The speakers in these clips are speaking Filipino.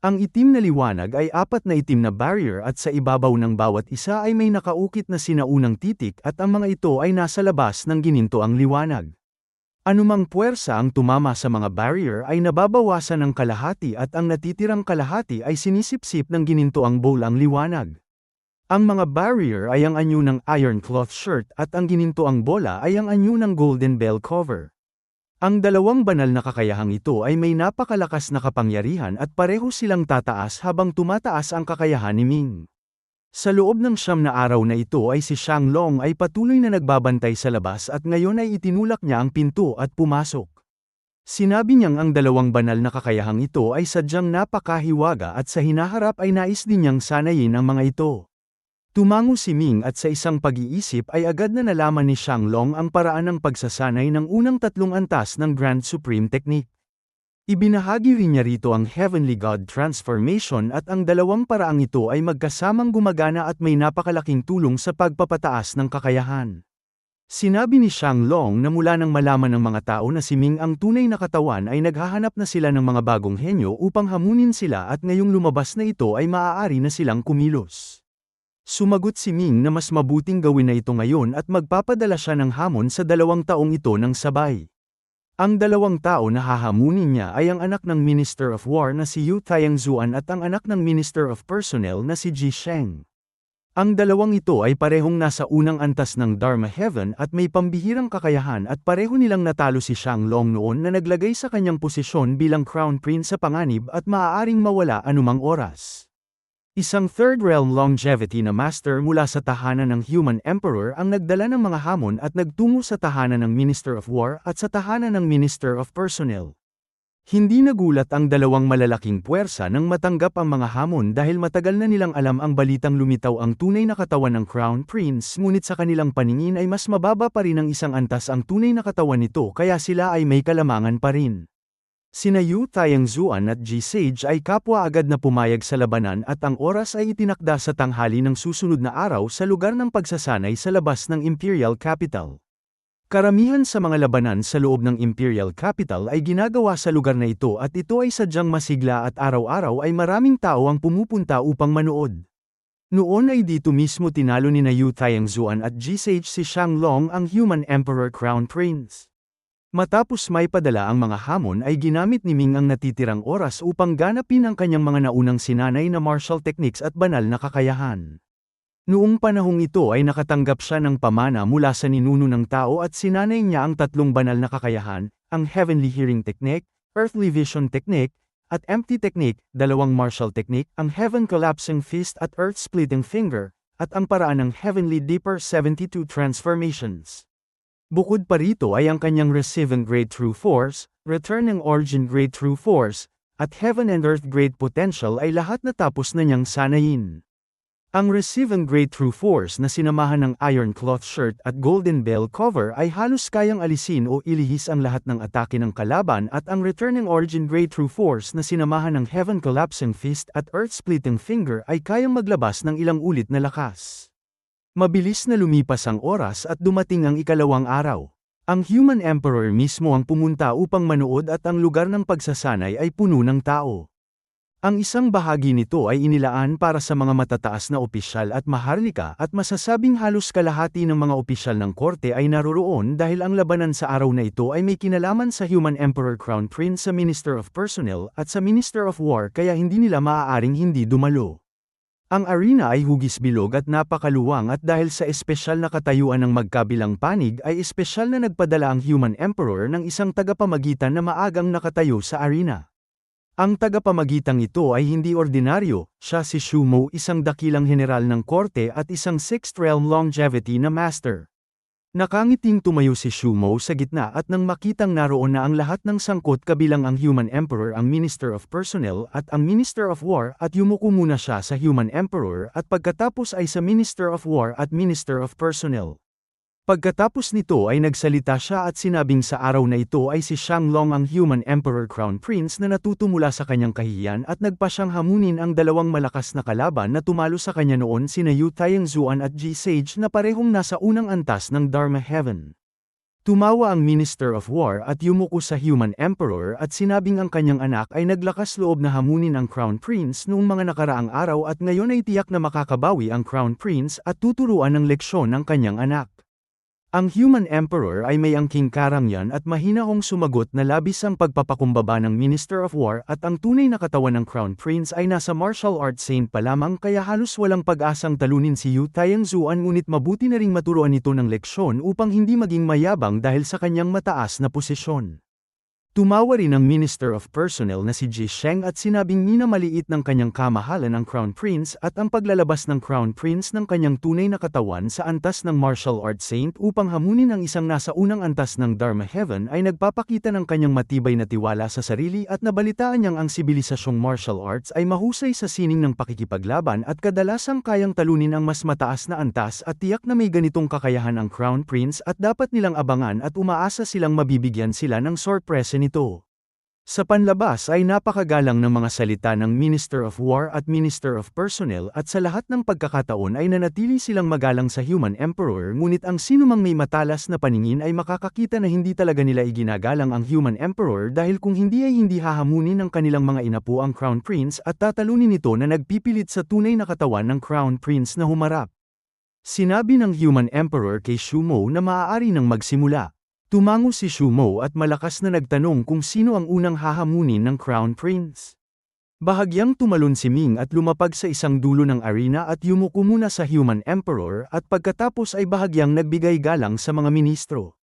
Ang itim na liwanag ay apat na itim na barrier at sa ibabaw ng bawat isa ay may nakaukit na sinaunang titik at ang mga ito ay nasa labas ng ginintoang liwanag. Anumang puwersa ang tumama sa mga barrier ay nababawasan ng kalahati at ang natitirang kalahati ay sinisipsip ng ginintoang bolang liwanag. Ang mga barrier ay ang anyo ng iron cloth shirt at ang ginintoang bola ay ang anyo ng golden bell cover. Ang dalawang banal na kakayahang ito ay may napakalakas na kapangyarihan at pareho silang tataas habang tumataas ang kakayahan ni Ming. Sa loob ng 9 na araw na ito ay si Shanglong ay patuloy na nagbabantay sa labas at ngayon ay itinulak niya ang pinto at pumasok. Sinabi niyang ang dalawang banal na kakayahang ito ay sadyang napakahiwaga at sa hinaharap ay nais din niyang sanayin ang mga ito. Tumango si Ming at sa isang pag-iisip ay agad na nalaman ni Shanglong ang paraan ng pagsasanay ng unang 3 antas ng Grand Supreme Technique. Ibinahagi rin niya rito ang Heavenly God Transformation at ang dalawang paraang ito ay magkasamang gumagana at may napakalaking tulong sa pagpapataas ng kakayahan. Sinabi ni Shanglong na mula nang malaman ng mga tao na si Ming ang tunay na katawan ay naghahanap na sila ng mga bagong henyo upang hamunin sila at ngayong lumabas na ito ay maaari na silang kumilos. Sumagot si Ming na mas mabuting gawin na ito ngayon at magpapadala siya ng hamon sa 2 taong ito ng sabay. Ang 2 tao na hahamunin niya ay ang anak ng Minister of War na si Yu Tiangzuan at ang anak ng Minister of Personnel na si Ji Sheng. Ang 2 ito ay parehong nasa unang antas ng Dharma Heaven at may pambihirang kakayahan at pareho nilang natalo si Shanglong noon na naglagay sa kanyang posisyon bilang Crown Prince sa panganib at maaaring mawala anumang oras. Isang Third Realm Longevity na Master mula sa tahanan ng Human Emperor ang nagdala ng mga hamon at nagtungo sa tahanan ng Minister of War at sa tahanan ng Minister of Personnel. Hindi nagulat ang 2 malalaking puwersa nang matanggap ang mga hamon dahil matagal na nilang alam ang balitang lumitaw ang tunay na katawan ng Crown Prince ngunit sa kanilang paningin ay mas mababa pa rin ang isang antas ang tunay na katawan nito kaya sila ay may kalamangan pa rin. Sina Yu Tiangzuan at Ji Sage ay kapwa agad na pumayag sa labanan at ang oras ay itinakda sa tanghali ng susunod na araw sa lugar ng pagsasanay sa labas ng Imperial Capital. Karamihan sa mga labanan sa loob ng Imperial Capital ay ginagawa sa lugar na ito at ito ay sadyang masigla at araw-araw ay maraming tao ang pumupunta upang manood. Noon ay dito mismo tinalo ni Yu Tiangzuan at Ji Sage si Shanglong ang Human Emperor Crown Prince. Matapos may padala ang mga hamon ay ginamit ni Ming ang natitirang oras upang ganapin ang kanyang mga naunang sinanay na martial techniques at banal na kakayahan. Noong panahong ito ay nakatanggap siya ng pamana mula sa ninuno ng tao at sinanay niya ang 3 banal na kakayahan, ang Heavenly Hearing Technique, Earthly Vision Technique, at Empty Technique, 2 martial technique, ang Heaven Collapsing Fist at Earth Splitting Finger, at ang paraan ng Heavenly Deeper 72 Transformations. Bukod pa rito ay ang kanyang Receiving Great True Force, Returning Origin Great True Force, at Heaven and Earth Great Potential ay lahat natapos na niyang sanayin. Ang Receiving Great True Force na sinamahan ng Iron Cloth Shirt at Golden Bell Cover ay halos kayang alisin o ilihis ang lahat ng atake ng kalaban at ang Returning Origin Great True Force na sinamahan ng Heaven Collapsing Fist at Earth Splitting Finger ay kayang maglabas ng ilang ulit na lakas. Mabilis na lumipas ang oras at dumating ang 2 araw. Ang Human Emperor mismo ang pumunta upang manood at ang lugar ng pagsasanay ay puno ng tao. Ang isang bahagi nito ay inilaan para sa mga matataas na opisyal at maharlika at masasabing halos kalahati ng mga opisyal ng korte ay naroroon dahil ang labanan sa araw na ito ay may kinalaman sa Human Emperor Crown Prince sa Minister of Personnel at sa Minister of War kaya hindi nila maaaring hindi dumalo. Ang arena ay hugis bilog at napakaluwang at dahil sa espesyal na katayuan ng magkabilang panig ay espesyal na nagpadala ang Human Emperor ng isang tagapamagitan na maagang nakatayo sa arena. Ang tagapamagitang ito ay hindi ordinaryo, siya si Shu Mo, isang dakilang general ng korte at isang 6th Realm Longevity na master. Nakangiting tumayo si Shu Mo sa gitna at nang makitang naroon na ang lahat ng sangkot kabilang ang Human Emperor, ang Minister of Personnel at ang Minister of War at yumuko muna siya sa Human Emperor at pagkatapos ay sa Minister of War at Minister of Personnel. Pagkatapos nito ay nagsalita siya at sinabing sa araw na ito ay si Shanglong ang Human Emperor Crown Prince na natuto mula sa kanyang kahihiyan at nagpa siyang hamunin ang 2 malakas na kalaban na tumalo sa kanya noon sina Yu Tiangzuan at Ji Sage na parehong nasa unang antas ng Dharma Heaven. Tumawa ang Minister of War at yumuko sa Human Emperor at sinabing ang kanyang anak ay naglakas loob na hamunin ang Crown Prince noong mga nakaraang araw at ngayon ay tiyak na makakabawi ang Crown Prince at tuturuan ng leksyon ng kanyang anak. Ang Human Emperor ay may angking karangyaan at mahinahong sumagot na labis ang pagpapakumbaba ng Minister of War at ang tunay na katawan ng Crown Prince ay nasa martial arts saint pa lamang kaya halos walang pag-asang talunin si Yu Tianzuan ngunit mabuti na ring maturuan ito ng leksyon upang hindi maging mayabang dahil sa kanyang mataas na posisyon. Tumawa rin ang Minister of Personnel na si Ji Sheng at sinabing minamaliit ng kanyang kamahalan ang Crown Prince at ang paglalabas ng Crown Prince ng kanyang tunay na katawan sa antas ng martial arts saint upang hamunin ang isang nasa unang antas ng Dharma Heaven ay nagpapakita ng kanyang matibay na tiwala sa sarili at nabalitaan niyang ang sibilisasyong martial arts ay mahusay sa sining ng pakikipaglaban at kadalasang kayang talunin ang mas mataas na antas at tiyak na may ganitong kakayahan ang Crown Prince at dapat nilang abangan at umaasa silang mabibigyan sila ng sorpresa nito. Sa panlabas ay napakagalang ng mga salita ng Minister of War at Minister of Personnel at sa lahat ng pagkakataon ay nanatili silang magalang sa Human Emperor ngunit ang sinumang may matalas na paningin ay makakakita na hindi talaga nila iginagalang ang Human Emperor dahil kung hindi ay hindi hahamunin ng kanilang mga inapo ang Crown Prince at tatalunin ito na nagpipilit sa tunay na katawan ng Crown Prince na humarap. Sinabi ng Human Emperor kay Shu Mo na maaari nang magsimula. Tumango si Shu Mo at malakas na nagtanong kung sino ang unang hahamunin ng Crown Prince. Bahagyang tumalon si Ming at lumapag sa isang dulo ng arena at yumuko muna sa Human Emperor at pagkatapos ay bahagyang nagbigay galang sa mga ministro.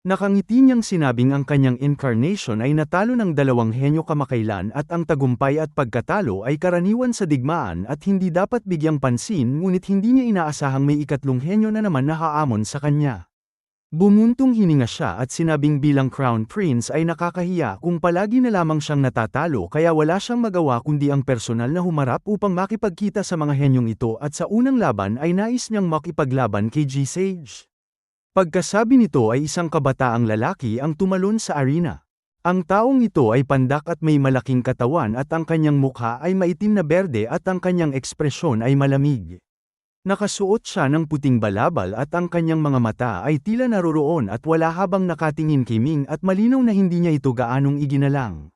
Nakangiti niyang sinabing ang kanyang incarnation ay natalo ng dalawang henyo kamakailan at ang tagumpay at pagkatalo ay karaniwan sa digmaan at hindi dapat bigyang pansin ngunit hindi niya inaasahang may ikatlong henyo na naman na haamon sa kanya. Bumuntong hininga siya at sinabing bilang Crown Prince ay nakakahiya kung palagi na lamang siyang natatalo kaya wala siyang magawa kundi ang personal na humarap upang makipagkita sa mga henyong ito at sa unang laban ay nais niyang makipaglaban kay G-Sage. Pagkasabi nito ay isang kabataang lalaki ang tumalon sa arena. Ang taong ito ay pandak at may malaking katawan at ang kanyang mukha ay maitim na berde at ang kanyang ekspresyon ay malamig. Nakasuot siya ng puting balabal at ang kanyang mga mata ay tila naroroon at wala habang nakatingin kay Ming at malinaw na hindi niya ito gaanong iginalang.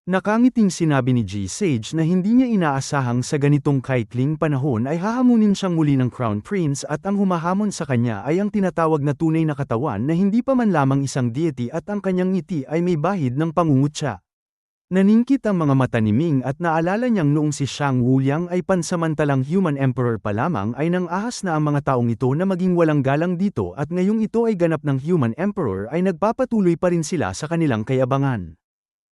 Nakangiting sinabi ni G-Sage na hindi niya inaasahang sa ganitong kaikling panahon ay hahamunin siyang muli ng Crown Prince at ang humahamon sa kanya ay ang tinatawag na tunay na katawan na hindi pa man lamang isang deity at ang kanyang ngiti ay may bahid ng pangungutya. Naningkit ang mga mata ni Ming at naalala niyang noong si Shang Wuliang ay pansamantalang Human Emperor pa lamang ay nang ahas na ang mga taong ito na maging walang galang dito at ngayong ito ay ganap ng Human Emperor ay nagpapatuloy pa rin sila sa kanilang kayabangan.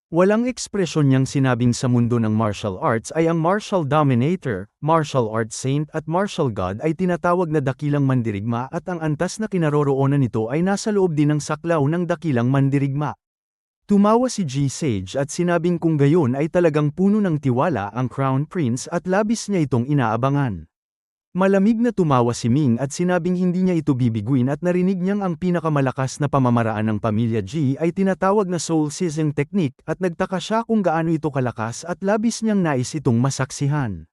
Walang ekspresyon niyang sinabing sa mundo ng martial arts ay ang Martial Dominator, Martial Arts Saint at Martial God ay tinatawag na dakilang mandirigma at ang antas na kinaroroonan nito ay nasa loob din ng saklaw ng dakilang mandirigma. Tumawa si G-Sage at sinabing kung gayon ay talagang puno ng tiwala ang Crown Prince at labis niya itong inaabangan. Malamig na tumawa si Ming at sinabing hindi niya ito bibiguin at narinig niyang ang pinakamalakas na pamamaraan ng pamilya G ay tinatawag na soul seizing technique at nagtaka siya kung gaano ito kalakas at labis niyang nais itong masaksihan.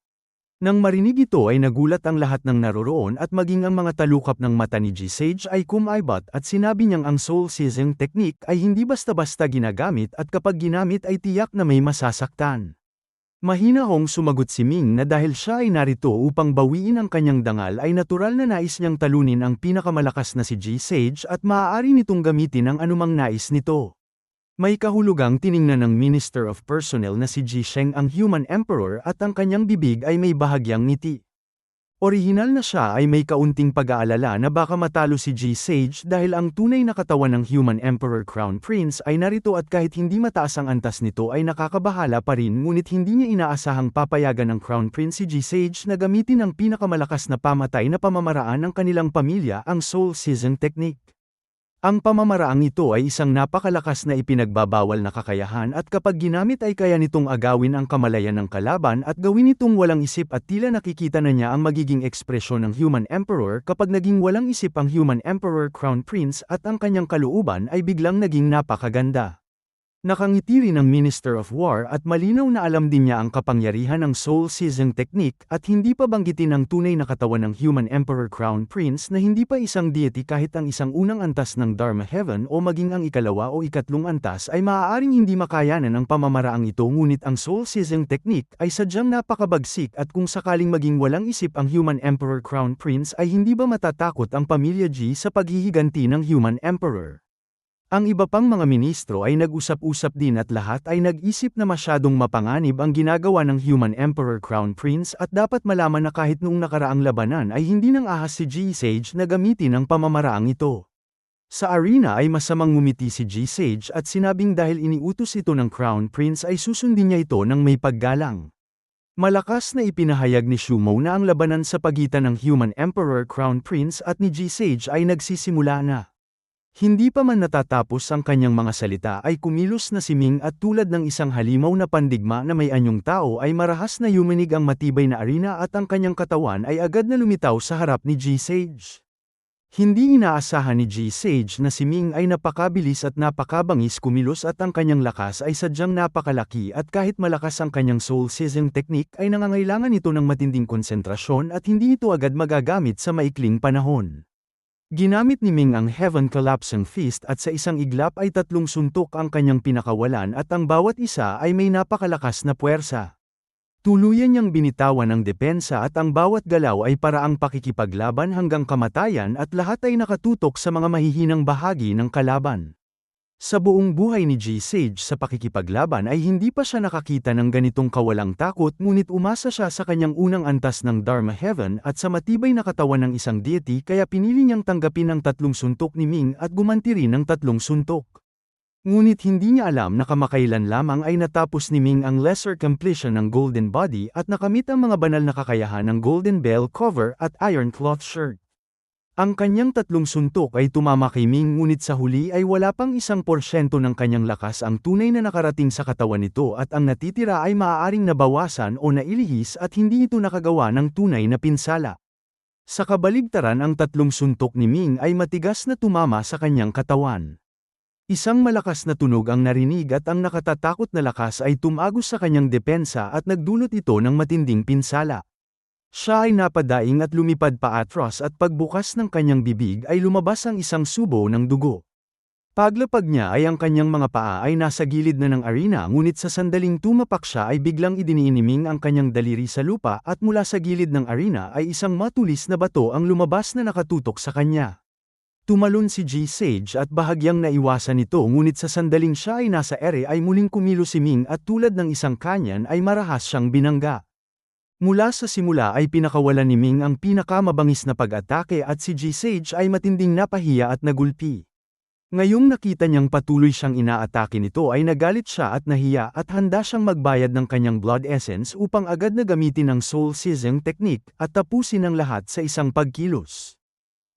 Nang marinig ito ay nagulat ang lahat ng naroroon at maging ang mga talukap ng mata ni G-Sage ay kumaibat at sinabi niyang ang soul seizing technique ay hindi basta-basta ginagamit at kapag ginamit ay tiyak na may masasaktan. Mahinahong sumagot si Ming na dahil siya ay narito upang bawiin ang kanyang dangal ay natural na nais niyang talunin ang pinakamalakas na si G-Sage at maaari nitong gamitin ang anumang nais nito. May kahulugang tiningnan ng Minister of Personnel na si Ji Sheng ang Human Emperor at ang kanyang bibig ay may bahagyang ngiti. Orihinal na siya ay may kaunting pag-aalala na baka matalo si G-Sage dahil ang tunay na katawan ng Human Emperor Crown Prince ay narito at kahit hindi mataas ang antas nito ay nakakabahala pa rin ngunit hindi niya inaasahang papayagan ng Crown Prince si G-Sage na gamitin ang pinakamalakas na pamatay na pamamaraan ng kanilang pamilya ang Soul Seizing Technique. Ang pamamaraang ito ay isang napakalakas na ipinagbabawal na kakayahan at kapag ginamit ay kaya nitong agawin ang kamalayan ng kalaban at gawin itong walang isip at tila nakikita na niya ang magiging ekspresyon ng Human Emperor kapag naging walang isip ang Human Emperor Crown Prince at ang kanyang kalooban ay biglang naging napakaganda. Nakangiti rin ang Minister of War at malinaw na alam din niya ang kapangyarihan ng soul seizing technique at hindi pa banggitin ang tunay na katawan ng Human Emperor Crown Prince na hindi pa isang deity kahit ang isang unang antas ng Dharma Heaven o maging ang ikalawa o ikatlong antas ay maaaring hindi makayanan ang pamamaraang ito, ngunit ang soul seizing technique ay sadyang napakabagsik at kung sakaling maging walang isip ang Human Emperor Crown Prince ay hindi ba matatakot ang pamilya G sa paghihiganti ng Human Emperor? Ang iba pang mga ministro ay nag-usap-usap din at lahat ay nag-isip na masyadong mapanganib ang ginagawa ng Human Emperor Crown Prince at dapat malaman na kahit noong nakaraang labanan ay hindi nang ahas si G-Sage na gamitin ang pamamaraang ito. Sa arena ay masamang ngumiti si G-Sage at sinabing dahil iniutos ito ng Crown Prince ay susundin niya ito ng may paggalang. Malakas na ipinahayag ni Shumo na ang labanan sa pagitan ng Human Emperor Crown Prince at ni G-Sage ay nagsisimula na. Hindi pa man natatapos ang kanyang mga salita ay kumilos na si Ming at tulad ng isang halimaw na pandigma na may anyong tao ay marahas na yuminig ang matibay na arena at ang kanyang katawan ay agad na lumitaw sa harap ni G-Sage. Hindi inaasahan ni G-Sage na si Ming ay napakabilis at napakabangis kumilos at ang kanyang lakas ay sadyang napakalaki at kahit malakas ang kanyang soul seizing technique ay nangangailangan ito ng matinding konsentrasyon at hindi ito agad magagamit sa maikling panahon. Ginamit ni Ming ang Heaven Collapsing Fist at sa isang iglap ay 3 suntok ang kanyang pinakawalan at ang bawat isa ay may napakalakas na puwersa. Tuluyan niyang binitawan ang depensa at ang bawat galaw ay paraang pakikipaglaban hanggang kamatayan at lahat ay nakatutok sa mga mahihinang bahagi ng kalaban. Sa buong buhay ni G-Sage sa pakikipaglaban ay hindi pa siya nakakita ng ganitong kawalang takot, ngunit umasa siya sa kanyang unang antas ng Dharma Heaven at sa matibay na katawan ng isang deity kaya pinili niyang tanggapin ang 3 suntok ni Ming at gumanti rin ng 3 suntok. Ngunit hindi niya alam na kamakailan lamang ay natapos ni Ming ang lesser completion ng Golden Body at nakamit ang mga banal na kakayahan ng Golden Bell Cover at Iron Cloth Shirt. Ang kanyang 3 suntok ay tumama kay Ming, ngunit sa huli ay wala pang 1% ng kanyang lakas ang tunay na nakarating sa katawan nito at ang natitira ay maaaring nabawasan o nailihis at hindi ito nakagawa ng tunay na pinsala. Sa kabaligtaran, ang 3 suntok ni Ming ay matigas na tumama sa kanyang katawan. Isang malakas na tunog ang narinig at ang nakatatakot na lakas ay tumagos sa kanyang depensa at nagdulot ito ng matinding pinsala. Siya ay napadaing at lumipad paatras at pagbukas ng kanyang bibig ay lumabas ang isang subo ng dugo. Paglapag niya ay ang kanyang mga paa ay nasa gilid na ng arena, ngunit sa sandaling tumapak siya ay biglang idiniiniming ang kanyang daliri sa lupa at mula sa gilid ng arena ay isang matulis na bato ang lumabas na nakatutok sa kanya. Tumalon si G-Sage at bahagyang naiwasan ito, ngunit sa sandaling siya ay nasa ere ay muling kumilos si Ming at tulad ng isang kanyan ay marahas siyang binangga. Mula sa simula ay pinakawalan ni Ming ang pinakamabangis na pag-atake at si G-Sage ay matinding napahiya at nagulpi. Ngayong nakita niyang patuloy siyang inaatake nito ay nagalit siya at nahiya at handa siyang magbayad ng kanyang blood essence upang agad na gamitin ang soul seizing technique at tapusin ang lahat sa isang pagkilos.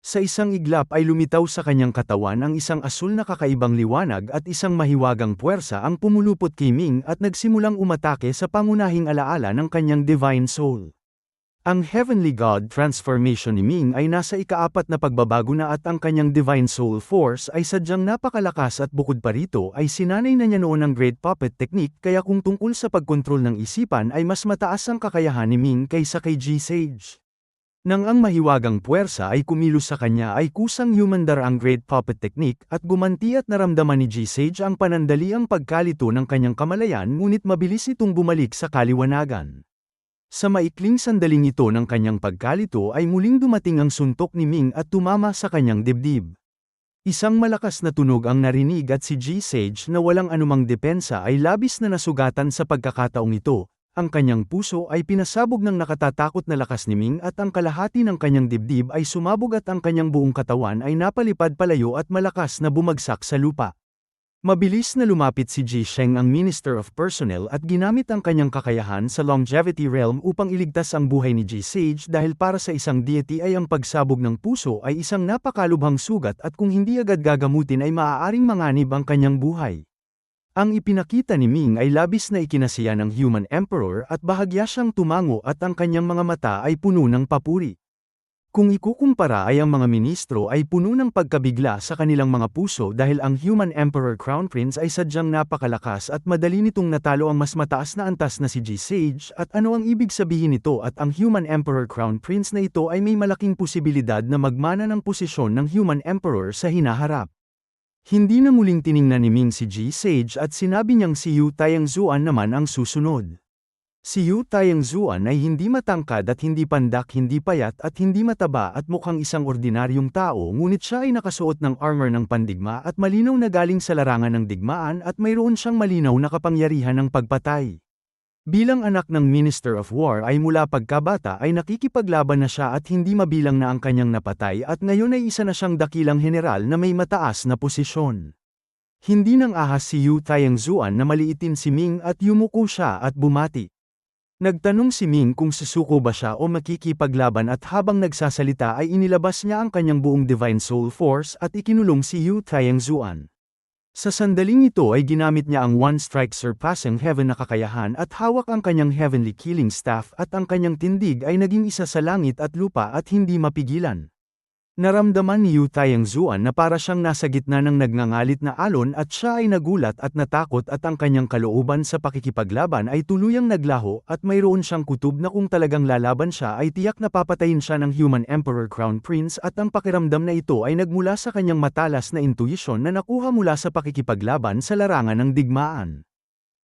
Sa isang iglap ay lumitaw sa kanyang katawan ang isang asul na kakaibang liwanag at isang mahiwagang puwersa ang pumulupot kay Ming at nagsimulang umatake sa pangunahing alaala ng kanyang divine soul. Ang Heavenly God transformation ni Ming ay nasa ika-4 na pagbabago na at ang kanyang divine soul force ay sadyang napakalakas at bukod pa rito ay sinanay na niya noon ang Great Puppet Technique, kaya kung tungkol sa pagkontrol ng isipan ay mas mataas ang kakayahan ni Ming kaysa kay G-Sage. Nang ang mahiwagang puwersa ay kumilos sa kanya ay kusang humandar ang Great Puppet Technique at gumanti at naramdaman ni G-Sage ang panandaliang pagkalito ng kanyang kamalayan, ngunit mabilis itong bumalik sa kaliwanagan. Sa maikling sandaling ito ng kanyang pagkalito ay muling dumating ang suntok ni Ming at tumama sa kanyang dibdib. Isang malakas na tunog ang narinig at si G-Sage na walang anumang depensa ay labis na nasugatan sa pagkakataong ito. Ang kanyang puso ay pinasabog ng nakatatakot na lakas ni Ming at ang kalahati ng kanyang dibdib ay sumabog at ang kanyang buong katawan ay napalipad palayo at malakas na bumagsak sa lupa. Mabilis na lumapit si Ji Sheng, ang Minister of Personnel, at ginamit ang kanyang kakayahan sa Longevity Realm upang iligtas ang buhay ni G-Sage dahil para sa isang deity ay ang pagsabog ng puso ay isang napakalubhang sugat at kung hindi agad gagamutin ay maaaring manganib ang kanyang buhay. Ang ipinakita ni Ming ay labis na ikinasiya ng Human Emperor at bahagya siyang tumango at ang kanyang mga mata ay puno ng papuri. Kung ikukumpara ay ang mga ministro ay puno ng pagkabigla sa kanilang mga puso dahil ang Human Emperor Crown Prince ay sadyang napakalakas at madali nitong natalo ang mas mataas na antas na si G-Sage at ano ang ibig sabihin nito at ang Human Emperor Crown Prince na ito ay may malaking posibilidad na magmana ng posisyon ng Human Emperor sa hinaharap. Hindi na muling tiningnan ni Ming si G-Sage at sinabi niyang si Yu Tianzuan naman ang susunod. Si Yu Tianzuan ay hindi matangkad at hindi pandak, hindi payat at hindi mataba at mukhang isang ordinaryong tao, ngunit siya ay nakasuot ng armor ng pandigma at malinaw na galing sa larangan ng digmaan at mayroon siyang malinaw na kapangyarihan ng pagpatay. Bilang anak ng Minister of War ay mula pagkabata ay nakikipaglaban na siya at hindi mabilang na ang kanyang napatay at ngayon ay isa na siyang dakilang general na may mataas na posisyon. Hindi nang ahas si Yu Tianzuan na maliitin si Ming at yumuko siya at bumati. Nagtanong si Ming kung susuko ba siya o makikipaglaban at habang nagsasalita ay inilabas niya ang kanyang buong Divine Soul Force at ikinulong si Yu Tianzuan. Sa sandaling ito ay ginamit niya ang One Strike Surpassing Heaven na kakayahan at hawak ang kanyang Heavenly Killing Staff at ang kanyang tindig ay naging isa sa langit at lupa at hindi mapigilan. Naramdaman ni Yu Tianzuan na para siyang nasa gitna ng nagngangalit na alon at siya ay nagulat at natakot at ang kanyang kalooban sa pakikipaglaban ay tuluyang naglaho at mayroon siyang kutob na kung talagang lalaban siya ay tiyak na papatayin siya ng Human Emperor Crown Prince at ang pakiramdam na ito ay nagmula sa kanyang matalas na intuisyon na nakuha mula sa pakikipaglaban sa larangan ng digmaan.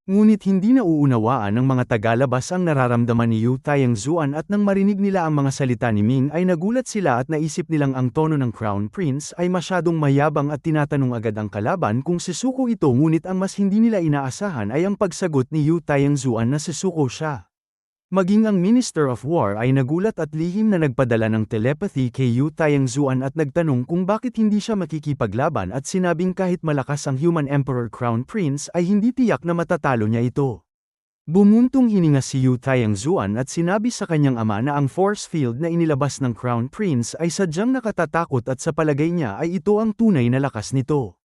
Ngunit hindi nauunawaan ng mga tagalabas ang nararamdaman ni Yu Tianzuan at nang marinig nila ang mga salita ni Ming ay nagulat sila at naisip nilang ang tono ng Crown Prince ay masyadong mayabang at tinatanong agad ang kalaban kung susuko ito, ngunit ang mas hindi nila inaasahan ay ang pagsagot ni Yu Tianzuan na susuko siya. Maging ang Minister of War ay nagulat at lihim na nagpadala ng telepathy kay Yu Tianzuan at nagtanong kung bakit hindi siya makikipaglaban at sinabing kahit malakas ang Human Emperor Crown Prince ay hindi tiyak na matatalo niya ito. Bumuntong hininga si Yu Tianzuan at sinabi sa kanyang ama na ang force field na inilabas ng Crown Prince ay sadyang nakatatakot at sa palagay niya ay ito ang tunay na lakas nito.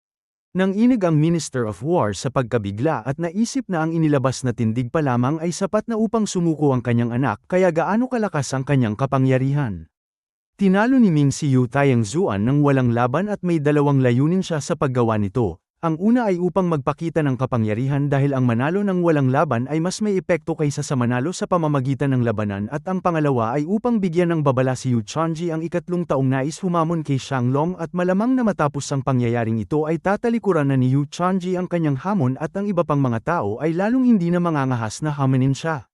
Nang inig ang Minister of War sa pagkabigla at naisip na ang inilabas na tindig pa lamang ay sapat na upang sumuko ang kanyang anak, kaya gaano kalakas ang kanyang kapangyarihan. Tinalo ni Ming si Yu Tianzuan ng walang laban at may dalawang layunin siya sa paggawa nito. Ang una ay upang magpakita ng kapangyarihan dahil ang manalo ng walang laban ay mas may epekto kaysa sa manalo sa pamamagitan ng labanan, at ang pangalawa ay upang bigyan ng babala si Yu Changji ang ikatlong taong nais humamon kay Shanglong, at malamang na matapos ang pangyayaring ito ay tatalikuran na ni Yu Changji ang kanyang hamon at ang iba pang mga tao ay lalong hindi na mangangahas na hamanin siya.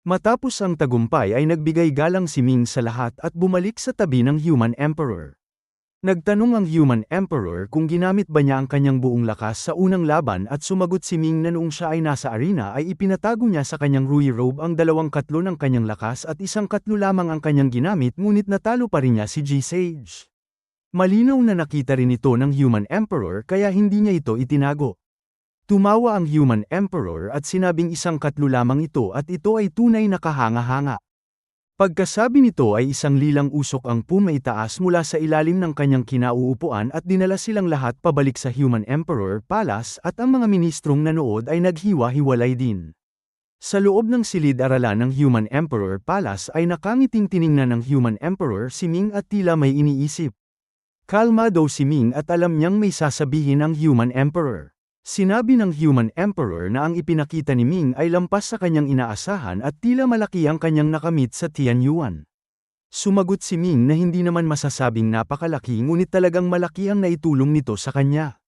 Matapos ang tagumpay ay nagbigay galang si Ming sa lahat at bumalik sa tabi ng Human Emperor. Nagtanong ang Human Emperor kung ginamit ba niya ang kanyang buong lakas sa unang laban at sumagot si Ming na noong siya ay nasa arena ay ipinatago niya sa kanyang Rui Robe ang 2/3 ng kanyang lakas at 1/4 lamang ang kanyang ginamit, ngunit natalo pa rin niya si G-Sage. Malinaw na nakita rin ito ng Human Emperor kaya hindi niya ito itinago. Tumawa ang Human Emperor at sinabing 1/4 lamang ito at ito ay tunay na kahanga-hanga. Pagkasabi nito ay isang lilang usok ang pumaitaas mula sa ilalim ng kanyang kinauupuan at dinala silang lahat pabalik sa Human Emperor Palace, at ang mga ministrong nanood ay naghiwa-hiwalay din. Sa loob ng silid-aralan ng Human Emperor Palace ay nakangiting tiningnan ng Human Emperor si Ming at tila may iniisip. Kalma daw si Ming at alam niyang may sasabihin ang Human Emperor. Sinabi ng Human Emperor na ang ipinakita ni Ming ay lampas sa kanyang inaasahan at tila malaki ang kanyang nakamit sa Tianyuan. Sumagot si Ming na hindi naman masasabing napakalaki, ngunit talagang malaki ang naitulong nito sa kanya.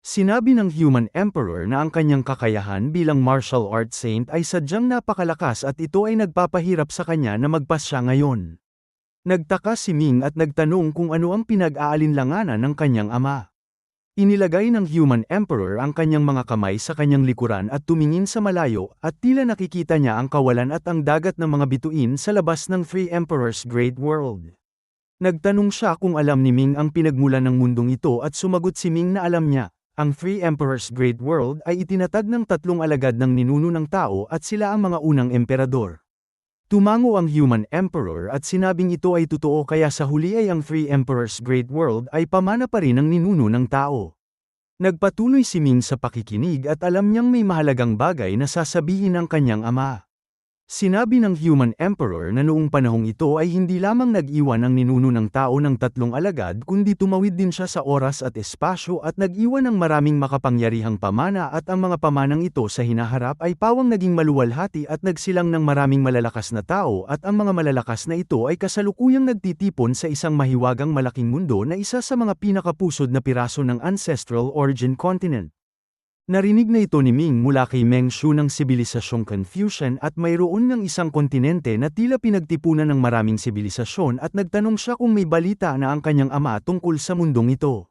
Sinabi ng Human Emperor na ang kanyang kakayahan bilang martial arts saint ay sadyang napakalakas at ito ay nagpapahirap sa kanya na magpas siya ngayon. Nagtaka si Ming at nagtanong kung ano ang pinag-aalinlanganan ng kanyang ama. Inilagay ng Human Emperor ang kanyang mga kamay sa kanyang likuran at tumingin sa malayo, at tila nakikita niya ang kawalan at ang dagat ng mga bituin sa labas ng Three Emperors Great World. Nagtanong siya kung alam ni Ming ang pinagmulan ng mundong ito at sumagot si Ming na alam niya. Ang Three Emperors Great World ay itinatag ng 3 alagad ng ninuno ng tao at sila ang mga unang emperador. Tumango ang Human Emperor at sinabing ito ay totoo, kaya sa huli ay ang Three Emperors Great World ay pamana pa rin ng ninuno ng tao. Nagpatuloy si Ming sa pakikinig at alam niyang may mahalagang bagay na sasabihin ng kanyang ama. Sinabi ng Human Emperor na noong panahong ito ay hindi lamang nag-iwan ang ninuno ng tao ng tatlong alagad kundi tumawid din siya sa oras at espasyo at nag-iwan ng maraming makapangyarihang pamana at ang mga pamanang ito sa hinaharap ay pawang naging maluwalhati at nagsilang ng maraming malalakas na tao at ang mga malalakas na ito ay kasalukuyang nagtitipon sa isang mahiwagang malaking mundo na isa sa mga pinakapusod na piraso ng Ancestral Origin Continent. Narinig na ito ni Ming mula kay Mengshu ng sibilisasyong Confucian at mayroon ng isang kontinente na tila pinagtipunan ng maraming sibilisasyon at nagtanong siya kung may balita na ang kanyang ama tungkol sa mundong ito.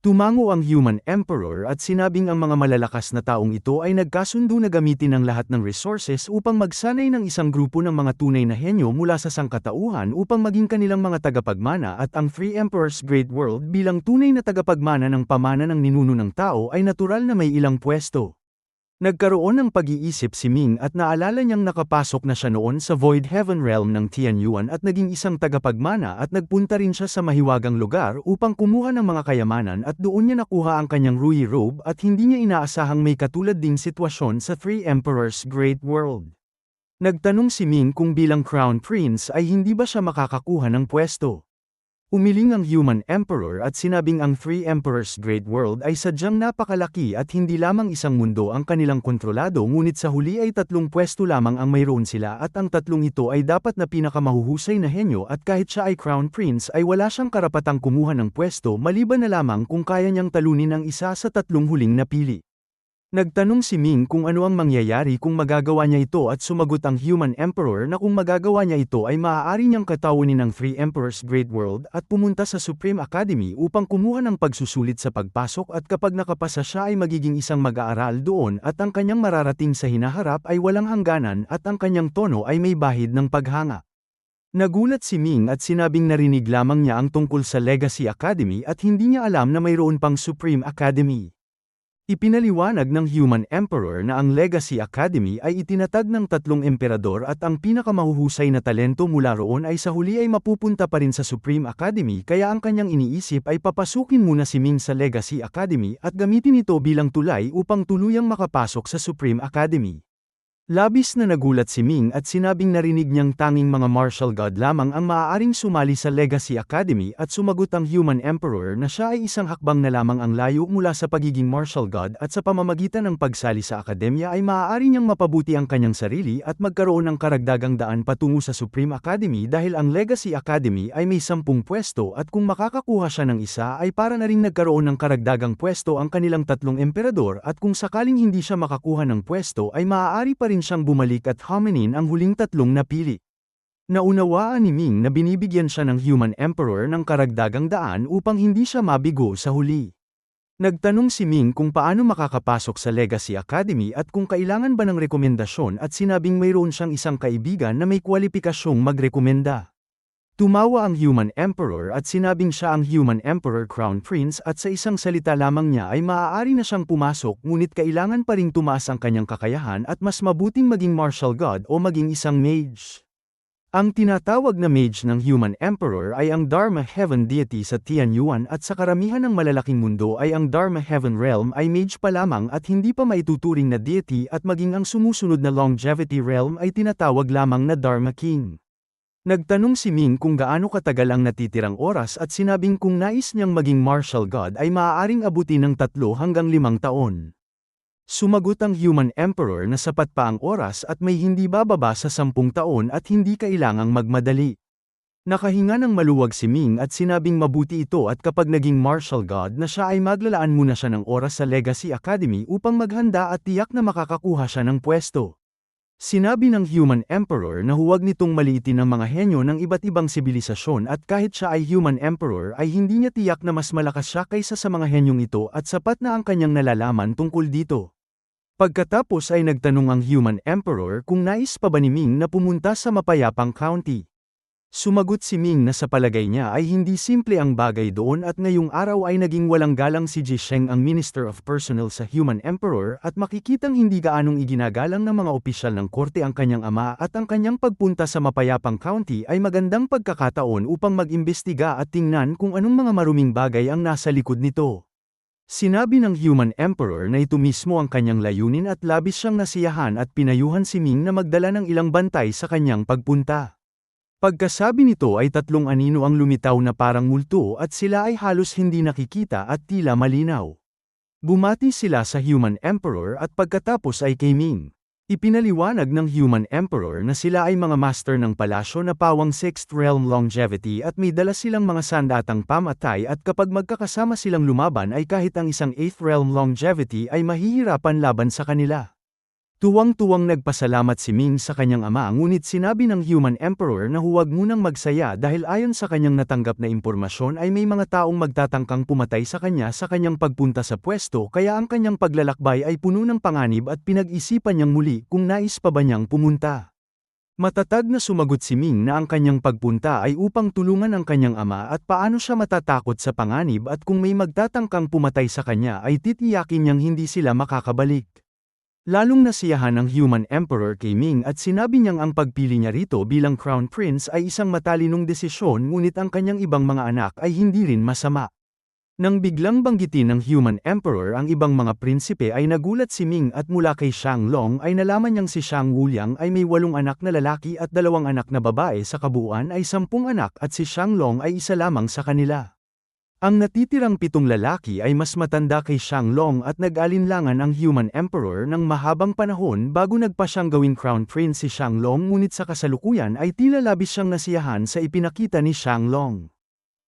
Tumango ang Human Emperor at sinabing ang mga malalakas na taong ito ay nagkasundo na gamitin ang lahat ng resources upang magsanay ng isang grupo ng mga tunay na henyo mula sa sangkatauhan upang maging kanilang mga tagapagmana at ang Three Emperors Great World bilang tunay na tagapagmana ng pamana ng ninuno ng tao ay natural na may ilang pwesto. Nagkaroon ng pag-iisip si Ming at naalala niyang nakapasok na siya noon sa Void Heaven Realm ng Tianyuan at naging isang tagapagmana at nagpunta rin siya sa mahiwagang lugar upang kumuha ng mga kayamanan at doon niya nakuha ang kanyang Rui Robe at hindi niya inaasahang may katulad ding sitwasyon sa Three Emperors Great World. Nagtanong si Ming kung bilang Crown Prince ay hindi ba siya makakakuha ng pwesto. Umiling ang Human Emperor at sinabing ang Three Emperors Great World ay sadyang napakalaki at hindi lamang isang mundo ang kanilang kontrolado ngunit sa huli ay tatlong pwesto lamang ang mayroon sila at ang tatlong ito ay dapat na pinakamahuhusay na henyo at kahit siya ay Crown Prince ay wala siyang karapatang kumuha ng pwesto maliban na lamang kung kaya niyang talunin ang isa sa tatlong huling napili. Nagtanong si Ming kung ano ang mangyayari kung magagawa niya ito at sumagot ang Human Emperor na kung magagawa niya ito ay maaari niyang katawunin ang Three Emperors Great World at pumunta sa Supreme Academy upang kumuha ng pagsusulit sa pagpasok at kapag nakapasa siya ay magiging isang mag-aaral doon at ang kanyang mararating sa hinaharap ay walang hangganan at ang kanyang tono ay may bahid ng paghanga. Nagulat si Ming at sinabing narinig lamang niya ang tungkol sa Legacy Academy at hindi niya alam na mayroon pang Supreme Academy. Ipinaliwanag ng Human Emperor na ang Legacy Academy ay itinatag ng tatlong emperador at ang pinakamahuhusay na talento mula roon ay sa huli ay mapupunta pa rin sa Supreme Academy kaya ang kanyang iniisip ay papasukin muna si Ming sa Legacy Academy at gamitin ito bilang tulay upang tuluyang makapasok sa Supreme Academy. Labis na nagulat si Ming at sinabing narinig niyang tanging mga martial god lamang ang maaaring sumali sa Legacy Academy at sumagot ang Human Emperor na siya ay isang hakbang na lamang ang layo mula sa pagiging martial god at sa pamamagitan ng pagsali sa akademya ay maaari niyang mapabuti ang kanyang sarili at magkaroon ng karagdagang daan patungo sa Supreme Academy dahil ang Legacy Academy ay may 10 pwesto at kung makakakuha siya ng isa ay para na ring nagkaroon ng karagdagang pwesto ang kanilang tatlong emperador at kung sakaling hindi siya makakuha ng pwesto ay maaari pa rin siyang bumalik at hominin ang huling tatlong napili. Naunawaan ni Ming na binibigyan siya ng Human Emperor ng karagdagang daan upang hindi siya mabigo sa huli. Nagtanong si Ming kung paano makakapasok sa Legacy Academy at kung kailangan ba ng rekomendasyon at sinabing mayroon siyang isang kaibigan na may kwalipikasyong magrekomenda. Tumawa ang Human Emperor at sinabing siya ang Human Emperor Crown Prince at sa isang salita lamang niya ay maaari na siyang pumasok ngunit kailangan pa ring tumaas ang kanyang kakayahan at mas mabuting maging martial god o maging isang mage. Ang tinatawag na mage ng Human Emperor ay ang Dharma Heaven deity sa Tianyuan at sa karamihan ng malalaking mundo ay ang Dharma Heaven realm ay mage pa lamang at hindi pa maituturing na deity at maging ang sumusunod na Longevity realm ay tinatawag lamang na Dharma King. Nagtanong si Ming kung gaano katagal ang natitirang oras at sinabing kung nais niyang maging martial god ay maaaring abutin ng 3 hanggang 5 taon. Sumagot ang Human Emperor na sapat pa ang oras at may hindi bababa sa 10 taon at hindi kailangang magmadali. Nakahinga ng maluwag si Ming at sinabing mabuti ito at kapag naging martial god na siya ay maglalaan muna siya ng oras sa Legacy Academy upang maghanda at tiyak na makakakuha siya ng pwesto. Sinabi ng Human Emperor na huwag nitong maliitin ang mga henyo ng iba't ibang sibilisasyon at kahit siya ay Human Emperor ay hindi niya tiyak na mas malakas siya kaysa sa mga henyong ito at sapat na ang kanyang nalalaman tungkol dito. Pagkatapos ay nagtanong ang Human Emperor kung nais pa ba ni Ming na pumunta sa mapayapang county. Sumagot si Ming na sa palagay niya ay hindi simple ang bagay doon at ngayong araw ay naging walang galang si Ji Sheng ang Minister of Personnel sa Human Emperor at makikitang hindi gaanong iginagalang ng mga opisyal ng korte ang kanyang ama at ang kanyang pagpunta sa mapayapang county ay magandang pagkakataon upang mag-imbestiga at tingnan kung anong mga maruming bagay ang nasa likod nito. Sinabi ng Human Emperor na ito mismo ang kanyang layunin at labis siyang nasiyahan at pinayuhan si Ming na magdala ng ilang bantay sa kanyang pagpunta. Pagkasabi nito ay tatlong anino ang lumitaw na parang multo at sila ay halos hindi nakikita at tila malinaw. Bumati sila sa Human Emperor at pagkatapos ay kay Ming. Ipinaliwanag ng Human Emperor na sila ay mga master ng palasyo na pawang 6th Realm Longevity at may dala silang mga sandatang pamatay at kapag magkakasama silang lumaban ay kahit ang isang 8th Realm Longevity ay mahihirapan laban sa kanila. Tuwang-tuwang nagpasalamat si Ming sa kanyang ama ngunit sinabi ng Human Emperor na huwag munang magsaya dahil ayon sa kanyang natanggap na impormasyon ay may mga taong magtatangkang pumatay sa kanyang pagpunta sa pwesto kaya ang kanyang paglalakbay ay puno ng panganib at pinag-isipan niyang muli kung nais pa ba niyang pumunta. Matatag na sumagot si Ming na ang kanyang pagpunta ay upang tulungan ang kanyang ama at paano siya matatakot sa panganib at kung may magtatangkang pumatay sa kanya ay titiyakin niyang hindi sila makakabalik. Lalong nasiyahan ng Human Emperor kay Ming at sinabi niyang ang pagpili niya rito bilang Crown Prince ay isang matalinong desisyon ngunit ang kanyang ibang mga anak ay hindi rin masama. Nang biglang banggitin ng Human Emperor ang ibang mga prinsipe ay nagulat si Ming at mula kay Shang Long ay nalaman niyang si Shang Wuliang ay may 8 anak na lalaki at 2 anak na babae sa kabuuan ay 10 anak at si Shang Long ay isa lamang sa kanila. Ang natitirang 7 lalaki ay mas matanda kay Shang Long at nag-alinlangan ang Human Emperor ng mahabang panahon bago nagpa siyang gawing Crown Prince si Shang Long ngunit sa kasalukuyan ay tila labis siyang nasiyahan sa ipinakita ni Shang Long.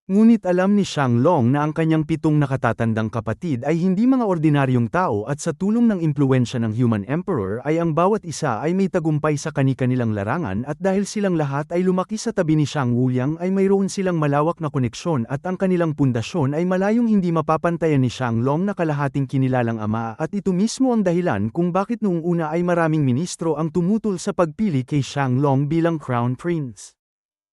Ngunit alam ni Shang Long na ang kanyang 7 nakatatandang kapatid ay hindi mga ordinaryong tao at sa tulong ng impluwensya ng Human Emperor ay ang bawat isa ay may tagumpay sa kani-kanilang larangan at dahil silang lahat ay lumaki sa tabi ni Shang Wuliang ay mayroon silang malawak na koneksyon at ang kanilang pundasyon ay malayong hindi mapapantayan ni Shang Long na kalahating kinilalang ama at ito mismo ang dahilan kung bakit noong una ay maraming ministro ang tumutol sa pagpili kay Shang Long bilang Crown Prince.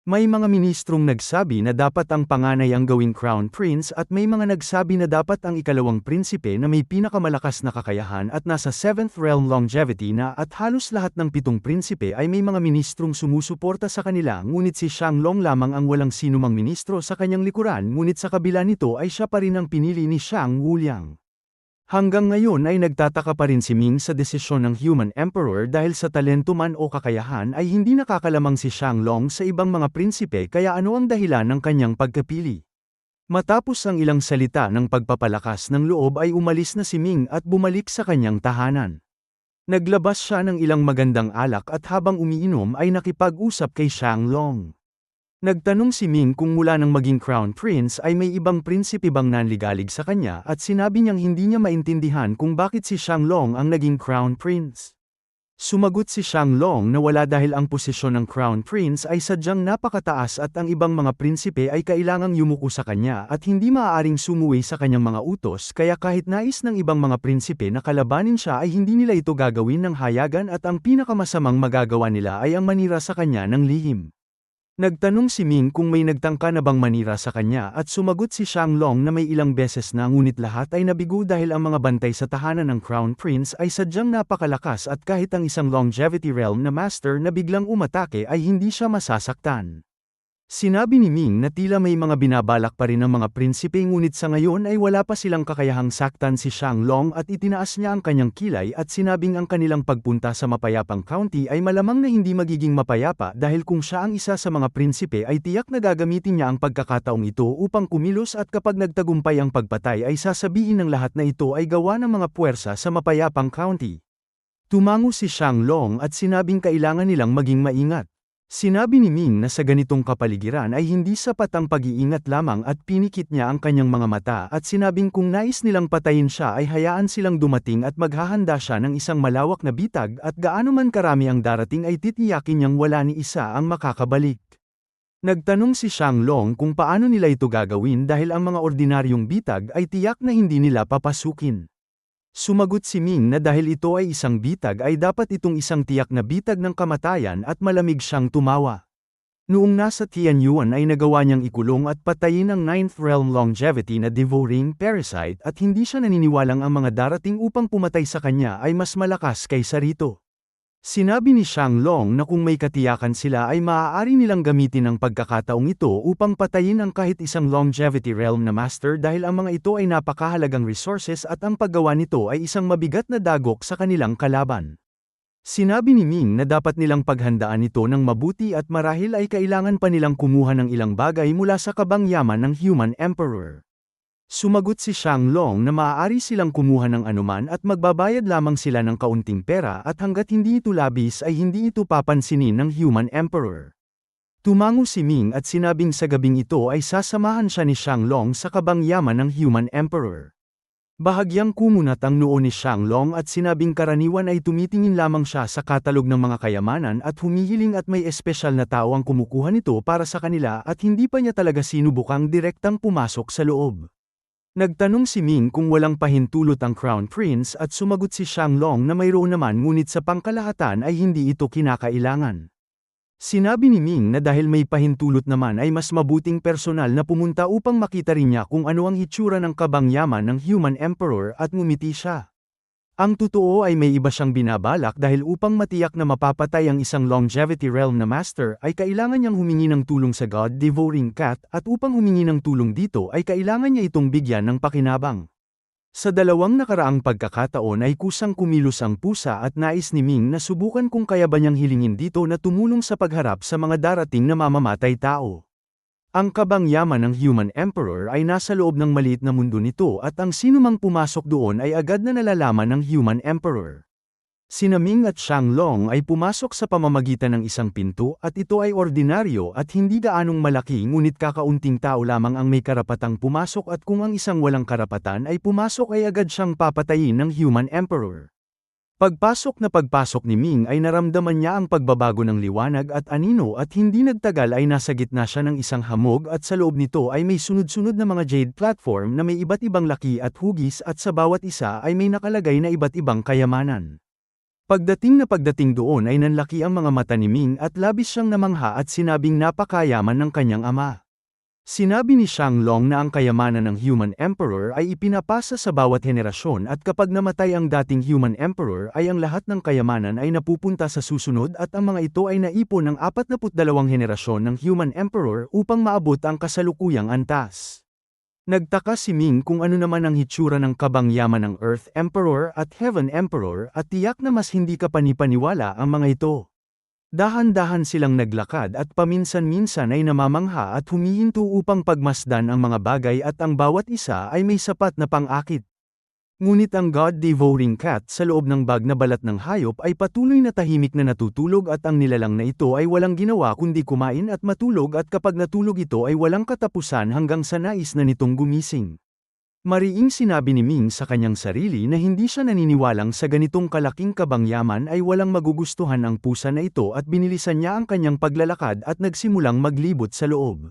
May mga ministrong nagsabi na dapat ang panganay ang gawing Crown Prince at may mga nagsabi na dapat ang ikalawang prinsipe na may pinakamalakas na kakayahan at nasa 7th Realm Longevity na at halos lahat ng 7 prinsipe ay may mga ministrong sumusuporta sa kanila ngunit si Shang Long lamang ang walang sinumang ministro sa kanyang likuran ngunit sa kabila nito ay siya pa rin ang pinili ni Shang Wuliang. Hanggang ngayon ay nagtataka pa rin si Ming sa desisyon ng Human Emperor dahil sa talento man o kakayahan ay hindi nakakalamang si Shang Long sa ibang mga prinsipe kaya ano ang dahilan ng kanyang pagkapili. Matapos ang ilang salita ng pagpapalakas ng loob ay umalis na si Ming at bumalik sa kanyang tahanan. Naglabas siya ng ilang magandang alak at habang umiinom ay nakipag-usap kay Shang Long. Nagtanong si Ming kung mula nang maging Crown Prince ay may ibang prinsipe bang nanligalig sa kanya at sinabi niyang hindi niya maintindihan kung bakit si Shang Long ang naging Crown Prince. Sumagot si Shang Long na wala dahil ang posisyon ng Crown Prince ay sadyang napakataas at ang ibang mga prinsipe ay kailangang yumuko sa kanya at hindi maaaring sumuwi sa kanyang mga utos kaya kahit nais ng ibang mga prinsipe na kalabanin siya ay hindi nila ito gagawin ng hayagan at ang pinakamasamang magagawa nila ay ang manira sa kanya ng lihim. Nagtanong si Ming kung may nagtangka na bang manira sa kanya at sumagot si Shang Long na may ilang beses na ngunit lahat ay nabigo dahil ang mga bantay sa tahanan ng Crown Prince ay sadyang napakalakas at kahit ang isang Longevity Realm na Master na biglang umatake ay hindi siya masasaktan. Sinabi ni Ming na tila may mga binabalak pa rin ng mga prinsipe ngunit sa ngayon ay wala pa silang kakayahang saktan si Shang Long at itinaas niya ang kanyang kilay at sinabing ang kanilang pagpunta sa mapayapang county ay malamang na hindi magiging mapayapa dahil kung siya ang isa sa mga prinsipe ay tiyak na gagamitin niya ang pagkakataong ito upang kumilos at kapag nagtagumpay ang pagpatay ay sasabihin ng lahat na ito ay gawa ng mga puwersa sa mapayapang county. Tumango si Shang Long at sinabing kailangan nilang maging maingat. Sinabi ni Ming na sa ganitong kapaligiran ay hindi sapat ang pag-iingat lamang at pinikit niya ang kanyang mga mata at sinabing kung nais nilang patayin siya ay hayaan silang dumating at maghahanda siya ng isang malawak na bitag at gaano man karami ang darating ay titiyakin niyang wala ni isa ang makakabalik. Nagtanong si Shang Long kung paano nila ito gagawin dahil ang mga ordinaryong bitag ay tiyak na hindi nila papasukin. Sumagot si Ming na dahil ito ay isang bitag ay dapat itong isang tiyak na bitag ng kamatayan at malamig siyang tumawa. Noong nasa Tianyuan ay nagawa niyang ikulong at patayin ang 9th Realm Longevity na devouring parasite at hindi siya naniniwalang ang mga darating upang pumatay sa kanya ay mas malakas kaysa rito. Sinabi ni Shanglong na kung may katiyakan sila ay maaari nilang gamitin ang pagkakataong ito upang patayin ang kahit isang longevity realm na master dahil ang mga ito ay napakahalagang resources at ang paggawa nito ay isang mabigat na dagok sa kanilang kalaban. Sinabi ni Ming na dapat nilang paghandaan ito ng mabuti at marahil ay kailangan pa nilang kumuha ng ilang bagay mula sa kabangyaman ng Human Emperor. Sumagot si Shanglong na maaari silang kumuha ng anuman at magbabayad lamang sila ng kaunting pera at hanggat hindi ito labis ay hindi ito papansinin ng Human Emperor. Tumango si Ming at sinabing sa gabing ito ay sasamahan siya ni Shanglong sa kabangyaman ng Human Emperor. Bahagyang kumunat ang noo ni Shanglong at sinabing karaniwan ay tumitingin lamang siya sa katalog ng mga kayamanan at humihiling at may espesyal na tao ang kumukuha nito para sa kanila at hindi pa niya talaga sinubukang direktang pumasok sa loob. Nagtanong si Ming kung walang pahintulot ang Crown Prince at sumagot si Shanglong na mayroon naman ngunit sa pangkalahatan ay hindi ito kinakailangan. Sinabi ni Ming na dahil may pahintulot naman ay mas mabuting personal na pumunta upang makita rin niya kung ano ang hitsura ng kabangyaman ng Human Emperor at ngumiti siya. Ang totoo ay may iba siyang binabalak dahil upang matiyak na mapapatay ang isang longevity realm na master ay kailangan niyang humingi ng tulong sa God Devouring Cat at upang humingi ng tulong dito ay kailangan niya itong bigyan ng pakinabang. Sa dalawang nakaraang pagkakataon ay kusang kumilos ang pusa at nais ni Ming na subukan kung kaya ba niyang hilingin dito na tumulong sa pagharap sa mga darating na mamamatay tao. Ang kabangyaman ng Human Emperor ay nasa loob ng maliit na mundo nito at ang sinumang pumasok doon ay agad na nalalaman ng Human Emperor. Sina Ming at Shanglong ay pumasok sa pamamagitan ng isang pinto at ito ay ordinaryo at hindi gaanong malaki ngunit kakaunting tao lamang ang may karapatang pumasok at kung ang isang walang karapatan ay pumasok ay agad siyang papatayin ng Human Emperor. Pagpasok ni Ming ay naramdaman niya ang pagbabago ng liwanag at anino at hindi nagtagal ay nasa gitna siya ng isang hamog at sa loob nito ay may sunod-sunod na mga jade platform na may iba't ibang laki at hugis at sa bawat isa ay may nakalagay na iba't ibang kayamanan. Pagdating doon ay nanlaki ang mga mata ni Ming at labis siyang namangha at sinabing napakayaman ng kanyang ama. Sinabi ni Shanglong na ang kayamanan ng Human Emperor ay ipinapasa sa bawat henerasyon at kapag namatay ang dating Human Emperor ay ang lahat ng kayamanan ay napupunta sa susunod at ang mga ito ay naipon ng 42 henerasyon ng Human Emperor upang maabot ang kasalukuyang antas. Nagtaka si Ming kung ano naman ang hitsura ng kabangyaman ng Earth Emperor at Heaven Emperor at tiyak na mas hindi kapanipaniwala ang mga ito. Dahan-dahan silang naglakad at paminsan-minsan ay namamangha at humihinto upang pagmasdan ang mga bagay at ang bawat isa ay may sapat na pang-akit. Ngunit ang God Devouring Cat sa loob ng bag na balat ng hayop ay patuloy na tahimik na natutulog at ang nilalang na ito ay walang ginawa kundi kumain at matulog at kapag natulog ito ay walang katapusan hanggang sa nais na nitong gumising. Mariing sinabi ni Ming sa kanyang sarili na hindi siya naniniwalang sa ganitong kalaking kabangyaman ay walang magugustuhan ang pusa na ito at binilisan niya ang kanyang paglalakad at nagsimulang maglibot sa loob.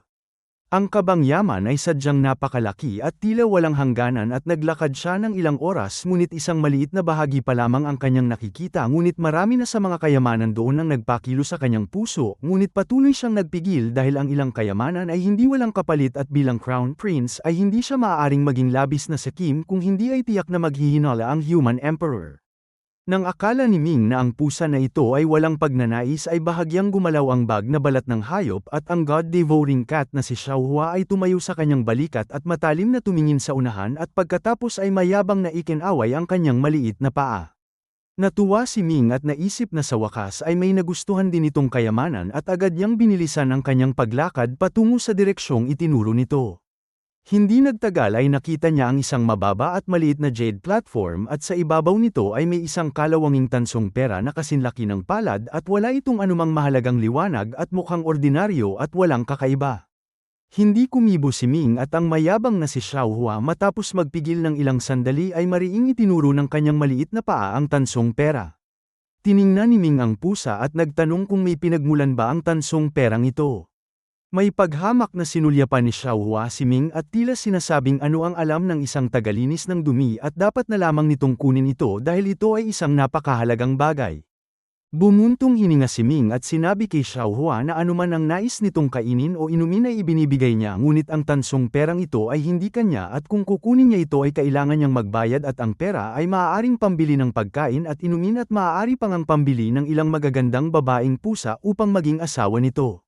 Ang kabangyaman ay sadyang napakalaki at tila walang hangganan at naglakad siya ng ilang oras ngunit isang maliit na bahagi pa lamang ang kanyang nakikita ngunit marami na sa mga kayamanan doon ang nagpakilo sa kanyang puso ngunit patuloy siyang nagpigil dahil ang ilang kayamanan ay hindi walang kapalit at bilang Crown Prince ay hindi siya maaaring maging labis na sakim kung hindi ay tiyak na maghihinala ang Human Emperor. Nang akala ni Ming na ang pusa na ito ay walang pagnanais ay bahagyang gumalaw ang bag na balat ng hayop at ang God Devouring Cat na si Xiaohua ay tumayo sa kanyang balikat at matalim na tumingin sa unahan at pagkatapos ay mayabang na ikinaway ang kanyang maliit na paa. Natuwa si Ming at naisip na sa wakas ay may nagustuhan din itong kayamanan at agad niyang binilisan ang kanyang paglakad patungo sa direksyong itinuro nito. Hindi nagtagal ay nakita niya ang isang mababa at maliit na jade platform at sa ibabaw nito ay may isang kalawanging tansong pera na kasinlaki ng palad at wala itong anumang mahalagang liwanag at mukhang ordinaryo at walang kakaiba. Hindi kumibo si Ming at ang mayabang na si Xiaohua matapos magpigil ng ilang sandali ay mariing itinuro ng kanyang maliit na paa ang tansong pera. Tiningnan ni Ming ang pusa at nagtanong kung may pinagmulan ba ang tansong perang ito. May paghamak na sinulyapan ni Xiaohua si Ming at tila sinasabing ano ang alam ng isang tagalinis ng dumi at dapat na lamang nitong kunin ito dahil ito ay isang napakahalagang bagay. Bumuntong hininga si Ming at sinabi kay Xiaohua na anuman ang nais nitong kainin o inumin ay ibinibigay niya, ngunit ang tansong perang ito ay hindi kanya at kung kukunin niya ito ay kailangan niyang magbayad at ang pera ay maaaring pambili ng pagkain at inumin at maaari pang ang pambili ng ilang magagandang babaeng pusa upang maging asawa nito.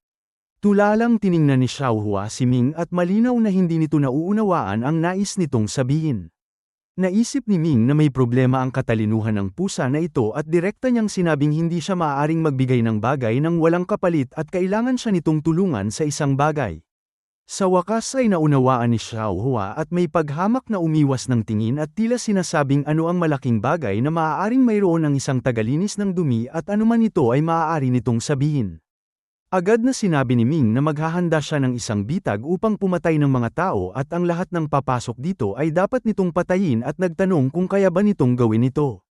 Tulalang tiningnan ni Xiaohua si Ming at malinaw na hindi nito nauunawaan ang nais nitong sabihin. Naisip ni Ming na may problema ang katalinuhan ng pusa na ito at direkta niyang sinabing hindi siya maaaring magbigay ng bagay ng walang kapalit at kailangan siya nitong tulungan sa isang bagay. Sa wakas ay naunawaan ni Xiaohua at may paghamak na umiwas ng tingin at tila sinasabing ano ang malaking bagay na maaaring mayroon ng isang tagalinis ng dumi at anuman ito ay maaari nitong sabihin. Agad na sinabi ni Ming na maghahanda siya ng isang bitag upang pumatay ng mga tao at ang lahat ng papasok dito ay dapat nitong patayin at nagtanong kung kaya ba nitong gawin ito.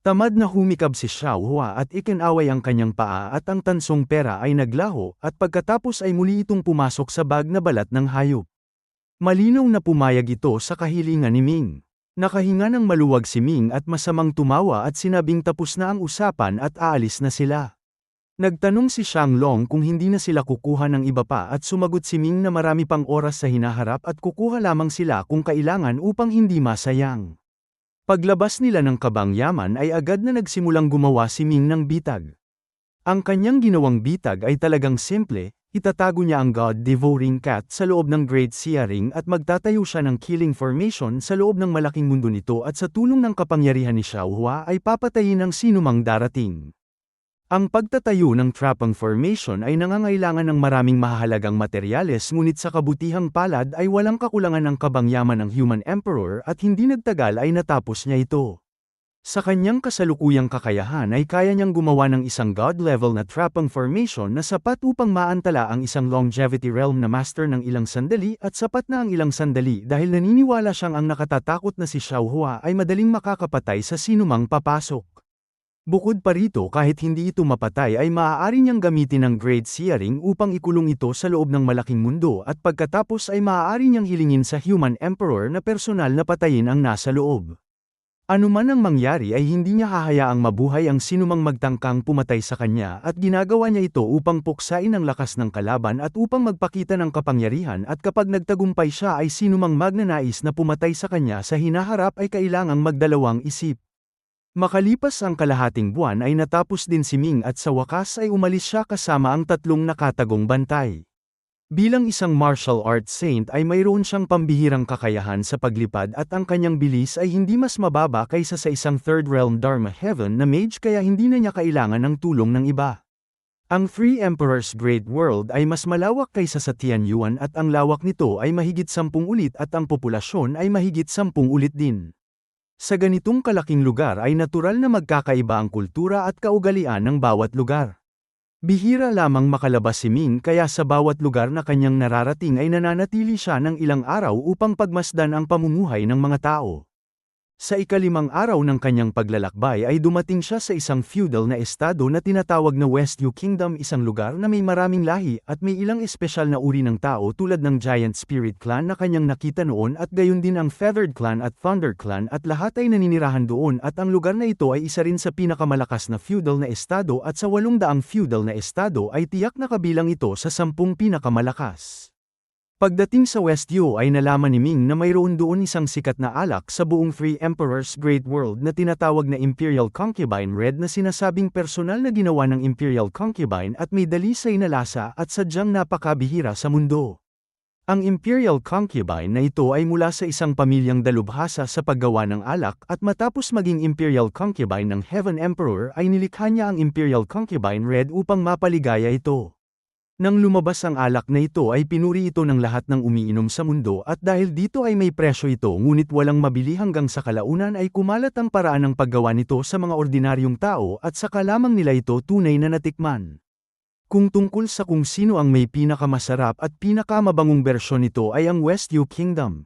Tamad na humikab si Xiaohua at ikinaway ang kanyang paa at ang tansong pera ay naglaho at pagkatapos ay muli itong pumasok sa bag na balat ng hayop. Malinaw na pumayag ito sa kahilingan ni Ming. Nakahinga ng maluwag si Ming at masamang tumawa at sinabing tapos na ang usapan at aalis na sila. Nagtanong si Xianglong kung hindi na sila kukuha ng iba pa at sumagot si Ming na marami pang oras sa hinaharap at kukuha lamang sila kung kailangan upang hindi masayang. Paglabas nila ng kabangyaman ay agad na nagsimulang gumawa si Ming ng bitag. Ang kanyang ginawang bitag ay talagang simple, itatago niya ang God-devouring cat sa loob ng Great Xia Ring at magtatayo siya ng killing formation sa loob ng malaking mundo nito at sa tulong ng kapangyarihan ni Xiaohua ay papatayin ang sinumang darating. Ang pagtatayo ng Trapang Formation ay nangangailangan ng maraming mahahalagang materyales ngunit sa kabutihang palad ay walang kakulangan ng kabangyaman ng Human Emperor at hindi nagtagal ay natapos niya ito. Sa kanyang kasalukuyang kakayahan ay kaya niyang gumawa ng isang God-level na Trapang Formation na sapat upang maantala ang isang Longevity Realm na master ng ilang sandali at sapat na ang ilang sandali dahil naniniwala siyang ang nakatatakot na si Xiaohua ay madaling makakapatay sa sinumang papasok. Bukod pa rito kahit hindi ito mapatay ay maaari niyang gamitin ang Great Xia Ring upang ikulong ito sa loob ng malaking mundo at pagkatapos ay maaari niyang hilingin sa Human Emperor na personal na patayin ang nasa loob. Ano man ang mangyari ay hindi niya hahayaang mabuhay ang sinumang magtangkang pumatay sa kanya at ginagawa niya ito upang puksain ang lakas ng kalaban at upang magpakita ng kapangyarihan at kapag nagtagumpay siya ay sinumang magnanais na pumatay sa kanya sa hinaharap ay kailangang magdalawang isip. Makalipas ang kalahating buwan ay natapos din si Ming at sa wakas ay umalis siya kasama ang tatlong nakatagong bantay. Bilang isang martial arts saint ay mayroon siyang pambihirang kakayahan sa paglipad at ang kanyang bilis ay hindi mas mababa kaysa sa isang third realm Dharma Heaven na mage kaya hindi na niya kailangan ng tulong ng iba. Ang Three Emperors Great World ay mas malawak kaysa sa Tianyuan at ang lawak nito ay mahigit 10 ulit at ang populasyon ay mahigit 10 ulit din. Sa ganitong kalaking lugar ay natural na magkakaiba ang kultura at kaugalian ng bawat lugar. Bihira lamang makalabas si Ming kaya sa bawat lugar na kanyang nararating ay nananatili siya ng ilang araw upang pagmasdan ang pamumuhay ng mga tao. Sa ikalimang araw ng kanyang paglalakbay ay dumating siya sa isang feudal na estado na tinatawag na Westyu Kingdom, isang lugar na may maraming lahi at may ilang espesyal na uri ng tao tulad ng Giant Spirit Clan na kanyang nakita noon at gayon din ang Feathered Clan at Thunder Clan at lahat ay naninirahan doon at ang lugar na ito ay isa rin sa pinakamalakas na feudal na estado at sa 800 feudal na estado ay tiyak na kabilang ito sa 10 pinakamalakas. Pagdating sa Westyu ay nalaman ni Ming na mayroon doon isang sikat na alak sa buong Three Emperors Great World na tinatawag na Imperial Concubine Red na sinasabing personal na ginawa ng Imperial Concubine at may dalisay na lasa at sadyang napakabihira sa mundo. Ang Imperial Concubine na ito ay mula sa isang pamilyang dalubhasa sa paggawa ng alak at matapos maging Imperial Concubine ng Heaven Emperor ay nilikha niya ang Imperial Concubine Red upang mapaligaya ito. Nang lumabas ang alak na ito ay pinuri ito ng lahat ng umiinom sa mundo at dahil dito ay may presyo ito ngunit walang mabili hanggang sa kalaunan ay kumalat ang paraan ng paggawa nito sa mga ordinaryong tao at saka lamang nila ito tunay na natikman. Kung tungkol sa kung sino ang may pinakamasarap at pinakamabangong bersyon nito ay ang Westyu Kingdom.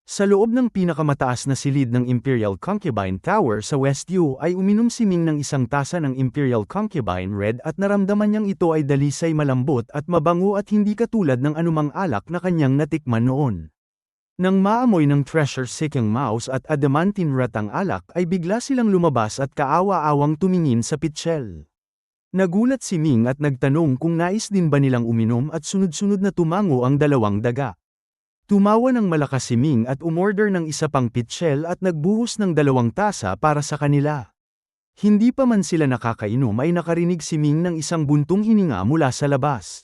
Sa loob ng pinakamataas na silid ng Imperial Concubine Tower sa Westyu ay uminom si Ming ng isang tasa ng Imperial Concubine Red at naramdaman niyang ito ay dalisay malambot at mabango at hindi katulad ng anumang alak na kanyang natikman noon. Nang maamoy ng treasure-seeking mouse at adamantine rat ang alak ay bigla silang lumabas at kaawa-awang tumingin sa pitchel. Nagulat si Ming at nagtanong kung nais din ba nilang uminom at sunod-sunod na tumango ang dalawang daga. Tumawa ng malakas si Ming at umorder ng isa pang pitchel at nagbuhos ng 2 tasa para sa kanila. Hindi pa man sila nakakainom ay nakarinig si Ming ng isang buntong hininga mula sa labas.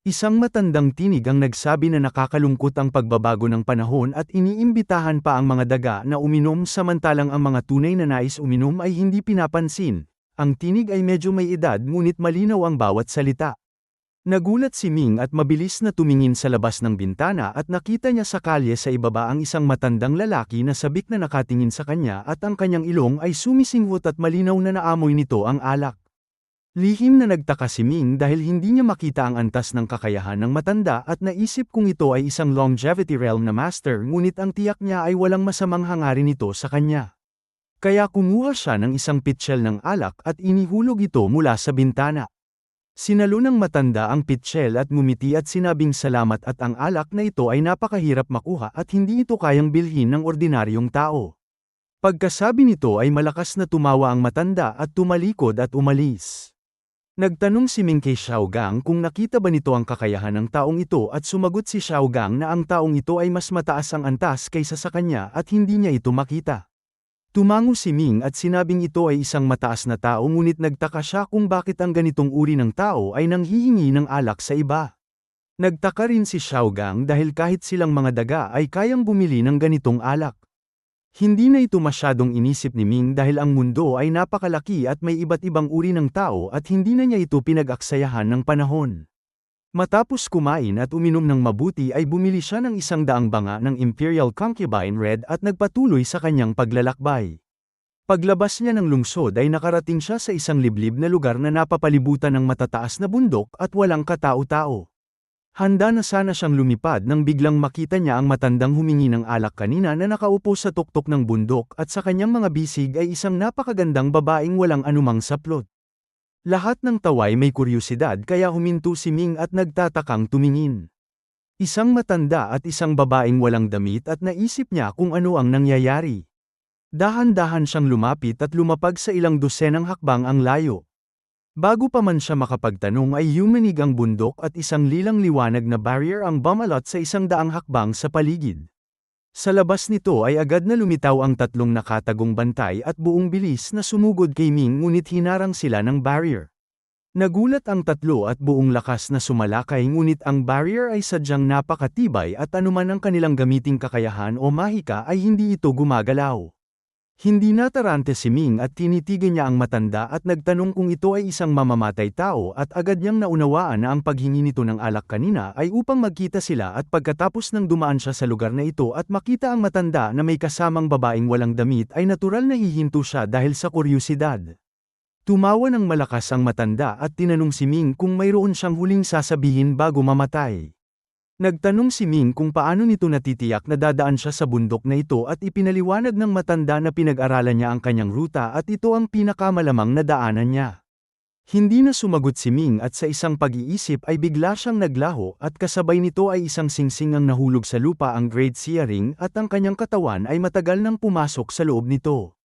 Isang matandang tinig ang nagsabi na nakakalungkot ang pagbabago ng panahon at iniimbitahan pa ang mga daga na uminom samantalang ang mga tunay na nais uminom ay hindi pinapansin. Ang tinig ay medyo may edad ngunit malinaw ang bawat salita. Nagulat si Ming at mabilis na tumingin sa labas ng bintana at nakita niya sa kalye sa ibaba ang isang matandang lalaki na sabik na nakatingin sa kanya at ang kanyang ilong ay sumisinghot at malinaw na naamoy nito ang alak. Lihim na nagtaka si Ming dahil hindi niya makita ang antas ng kakayahan ng matanda at naisip kung ito ay isang longevity realm na master ngunit ang tiyak niya ay walang masamang hangarin ito sa kanya. Kaya kumuha siya ng isang pitchel ng alak at inihulog ito mula sa bintana. Sinalo ng matanda ang pitchel at ngumiti at sinabing salamat at ang alak na ito ay napakahirap makuha at hindi ito kayang bilhin ng ordinaryong tao. Pagkasabi nito ay malakas na tumawa ang matanda at tumalikod at umalis. Nagtanong si Ming kay Xiaogang kung nakita ba nito ang kakayahan ng taong ito at sumagot si Xiaogang na ang taong ito ay mas mataas ang antas kaysa sa kanya at hindi niya ito makita. Tumango si Ming at sinabing ito ay isang mataas na tao ngunit nagtaka siya kung bakit ang ganitong uri ng tao ay nanghihingi ng alak sa iba. Nagtaka rin si Xiaogang dahil kahit silang mga daga ay kayang bumili ng ganitong alak. Hindi na ito masyadong inisip ni Ming dahil ang mundo ay napakalaki at may iba't ibang uri ng tao at hindi na niya ito pinag-aksayahan ng panahon. Matapos kumain at uminom ng mabuti ay bumili siya ng 100 banga ng Imperial Concubine Red at nagpatuloy sa kanyang paglalakbay. Paglabas niya ng lungsod ay nakarating siya sa isang liblib na lugar na napapalibutan ng matataas na bundok at walang katao-tao. Handa na sana siyang lumipad nang biglang makita niya ang matandang humingi ng alak kanina na nakaupo sa tuktok ng bundok at sa kanyang mga bisig ay isang napakagandang babaeng walang anumang saplot. Lahat ng taway may kuryosidad kaya huminto si Ming at nagtatakang tumingin. Isang matanda at isang babaeng walang damit at naisip niya kung ano ang nangyayari. Dahan-dahan siyang lumapit at lumapag sa ilang dosenang hakbang ang layo. Bago pa man siya makapagtanong ay yumanig ang bundok at isang lilang liwanag na barrier ang bumalot sa 100 hakbang sa paligid. Sa labas nito ay agad na lumitaw ang 3 nakatagong bantay at buong bilis na sumugod kay Ming ngunit hinarang sila ng barrier. Nagulat ang 3 at buong lakas na sumalakay ngunit ang barrier ay sadyang napakatibay at anuman ang kanilang gamiting kakayahan o mahika ay hindi ito gumagalaw. Hindi natarante si Ming at tinitigan niya ang matanda at nagtanong kung ito ay isang mamamatay tao at agad niyang naunawaan na ang paghingi nito ng alak kanina ay upang magkita sila at pagkatapos ng dumaan siya sa lugar na ito at makita ang matanda na may kasamang babaeng walang damit ay natural na hihinto siya dahil sa kuryosidad. Tumawa ng malakas ang matanda at tinanong si Ming kung mayroon siyang huling sasabihin bago mamatay. Nagtanong si Ming kung paano nito natitiyak na dadaan siya sa bundok na ito at ipinaliwanag ng matanda na pinag-aralan niya ang kanyang ruta at ito ang pinakamalamang na daanan niya. Hindi na sumagot si Ming at sa isang pag-iisip ay bigla siyang naglaho at kasabay nito ay isang singsing ang nahulog sa lupa ang Great Sea Ring at ang kanyang katawan ay matagal nang pumasok sa loob nito.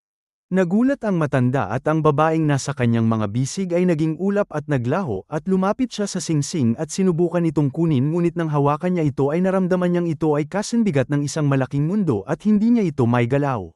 Nagulat ang matanda at ang babaeng nasa kanyang mga bisig ay naging ulap at naglaho at lumapit siya sa singsing at sinubukan itong kunin ngunit nang hawakan niya ito ay naramdaman niyang ito ay kasingbigat ng isang malaking mundo at hindi niya ito maigalaw.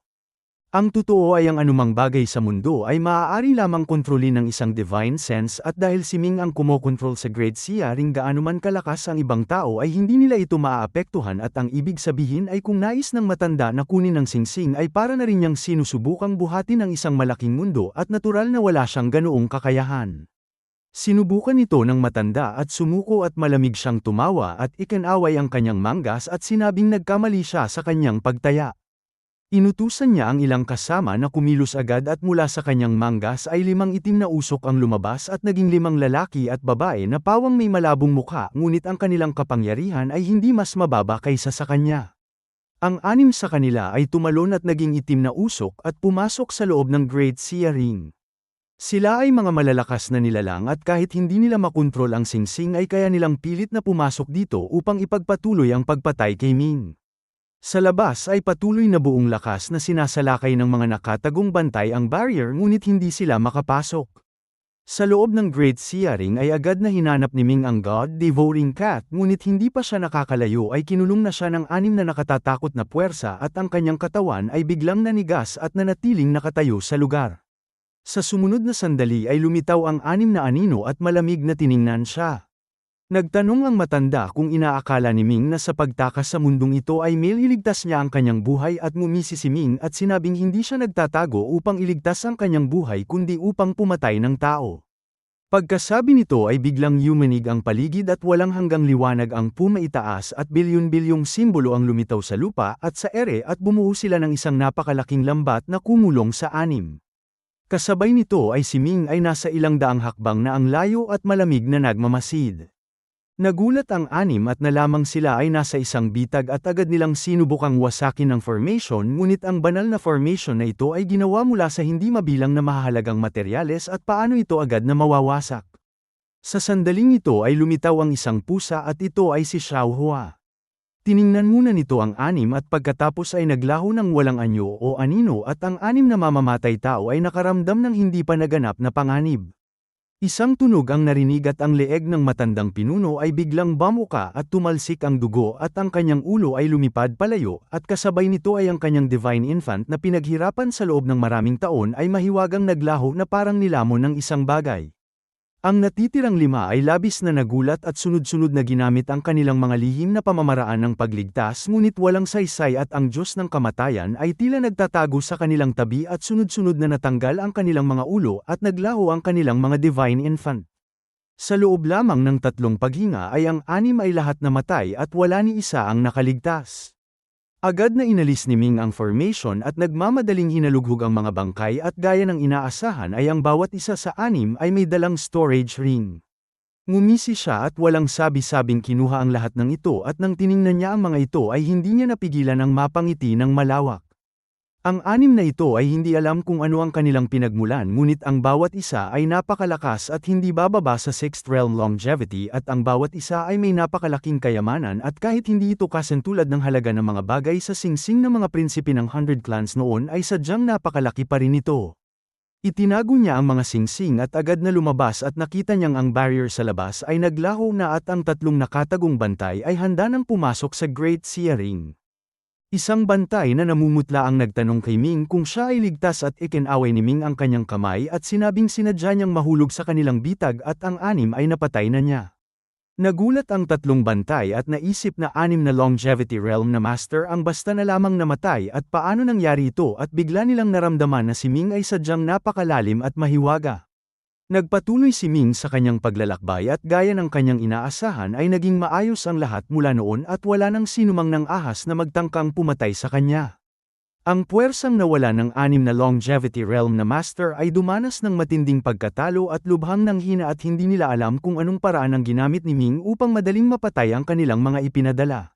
Ang totoo ay ang anumang bagay sa mundo ay maaari lamang kontrolin ng isang divine sense at dahil si Ming ang kumokontrol sa Great Sea Ring gaano man kalakas ang ibang tao ay hindi nila ito maaapektuhan at ang ibig sabihin ay kung nais ng matanda na kunin ang singsing ay para na rin niyang sinusubukang buhatin ang isang malaking mundo at natural na wala siyang ganoong kakayahan. Sinubukan ito ng matanda at sumuko at malamig siyang tumawa at ikinaway ang kanyang manggas at sinabing nagkamali siya sa kanyang pagtaya. Inutusan niya ang ilang kasama na kumilos agad at mula sa kanyang manggas ay 5 itim na usok ang lumabas at naging 5 lalaki at babae na pawang may malabong mukha ngunit ang kanilang kapangyarihan ay hindi mas mababa kaysa sa kanya. Ang 6 sa kanila ay tumalon at naging itim na usok at pumasok sa loob ng Great Sea Ring. Sila ay mga malalakas na nilalang at kahit hindi nila makontrol ang singsing ay kaya nilang pilit na pumasok dito upang ipagpatuloy ang pagpatay kay Ming. Sa labas ay patuloy na buong lakas na sinasalakay ng mga nakatagong bantay ang barrier ngunit hindi sila makapasok. Sa loob ng Great Searing ay agad na hinanap ni Ming ang God-devouring cat, ngunit hindi pa siya nakakalayo ay kinulong na siya ng 6 na nakatatakot na puwersa at ang kanyang katawan ay biglang nanigas at nanatiling nakatayo sa lugar. Sa sumunod na sandali ay lumitaw ang 6 na anino at malamig na tiningnan siya. Nagtanong ang matanda kung inaakala ni Ming na sa pagtakas sa mundong ito ay iligtas niya ang kanyang buhay at ngumisi si Ming at sinabing hindi siya nagtatago upang iligtas ang kanyang buhay kundi upang pumatay ng tao. Pagkasabi nito ay biglang yumanig ang paligid at walang hanggang liwanag ang pumaitaas at bilyon-bilyong simbolo ang lumitaw sa lupa at sa ere at bumuo sila ng isang napakalaking lambat na kumulong sa 6. Kasabay nito ay si Ming ay nasa ilang daang hakbang na ang layo at malamig na nagmamasid. Nagulat ang 6 at nalamang sila ay nasa isang bitag at agad nilang sinubukang wasakin ng formation, ngunit ang banal na formation na ito ay ginawa mula sa hindi mabilang na mahahalagang materyales at paano ito agad na mawawasak. Sa sandaling ito ay lumitaw ang isang pusa at ito ay si Xiao Hua. Tiningnan muna nito ang 6 at pagkatapos ay naglaho ng walang anyo o anino at ang 6 na mamamatay tao ay nakaramdam ng hindi pa naganap na panganib. Isang tunog ang narinig at ang leeg ng matandang pinuno ay biglang bamuka at tumalsik ang dugo at ang kanyang ulo ay lumipad palayo at kasabay nito ay ang kanyang divine infant na pinaghirapan sa loob ng maraming taon ay mahiwagang naglaho na parang nilamon ng isang bagay. Ang natitirang 5 ay labis na nagulat at sunod-sunod na ginamit ang kanilang mga lihim na pamamaraan ng pagligtas, ngunit walang saysay at ang Diyos ng kamatayan ay tila nagtatago sa kanilang tabi at sunod-sunod na natanggal ang kanilang mga ulo at naglaho ang kanilang mga divine infant. Sa loob lamang ng 3 paghinga ay ang 6 ay lahat namatay at wala ni isa ang nakaligtas. Agad na inalis ni Ming ang formation at nagmamadaling hinalughog ang mga bangkay at gaya ng inaasahan ay ang bawat isa sa 6 ay may dalang storage ring. Ngumisi siya at walang sabi-sabing kinuha ang lahat ng ito at nang tiningnan niya ang mga ito ay hindi niya napigilan ang mapangiti ng malawak. Ang 6 na ito ay hindi alam kung ano ang kanilang pinagmulan, ngunit ang bawat isa ay napakalakas at hindi bababa sa 6th realm longevity at ang bawat isa ay may napakalaking kayamanan at kahit hindi ito kasentulad ng halaga ng mga bagay sa singsing ng mga prinsipe ng 100 clans noon ay sadyang napakalaki pa rin ito. Itinago niya ang mga singsing at agad na lumabas at nakita niyang ang barrier sa labas ay naglaho na at ang 3 nakatagong bantay ay handa nang pumasok sa Great Searing. Isang bantay na namumutla ang nagtanong kay Ming kung siya ay ligtas at ikinaway ni Ming ang kanyang kamay at sinabing sinadya niyang mahulog sa kanilang bitag at ang 6 ay napatay na niya. Nagulat ang 3 bantay at naisip na 6 na longevity realm na master ang basta na lamang namatay at paano nangyari ito at bigla nilang naramdaman na si Ming ay sadyang napakalalim at mahiwaga. Nagpatuloy si Ming sa kanyang paglalakbay at gaya ng kanyang inaasahan ay naging maayos ang lahat mula noon at wala nang sinumang nang ahas na magtangkang pumatay sa kanya. Ang puwersang nawala ng 6 na longevity realm na master ay dumanas ng matinding pagkatalo at lubhang nanghina at hindi nila alam kung anong paraan ang ginamit ni Ming upang madaling mapatay ang kanilang mga ipinadala.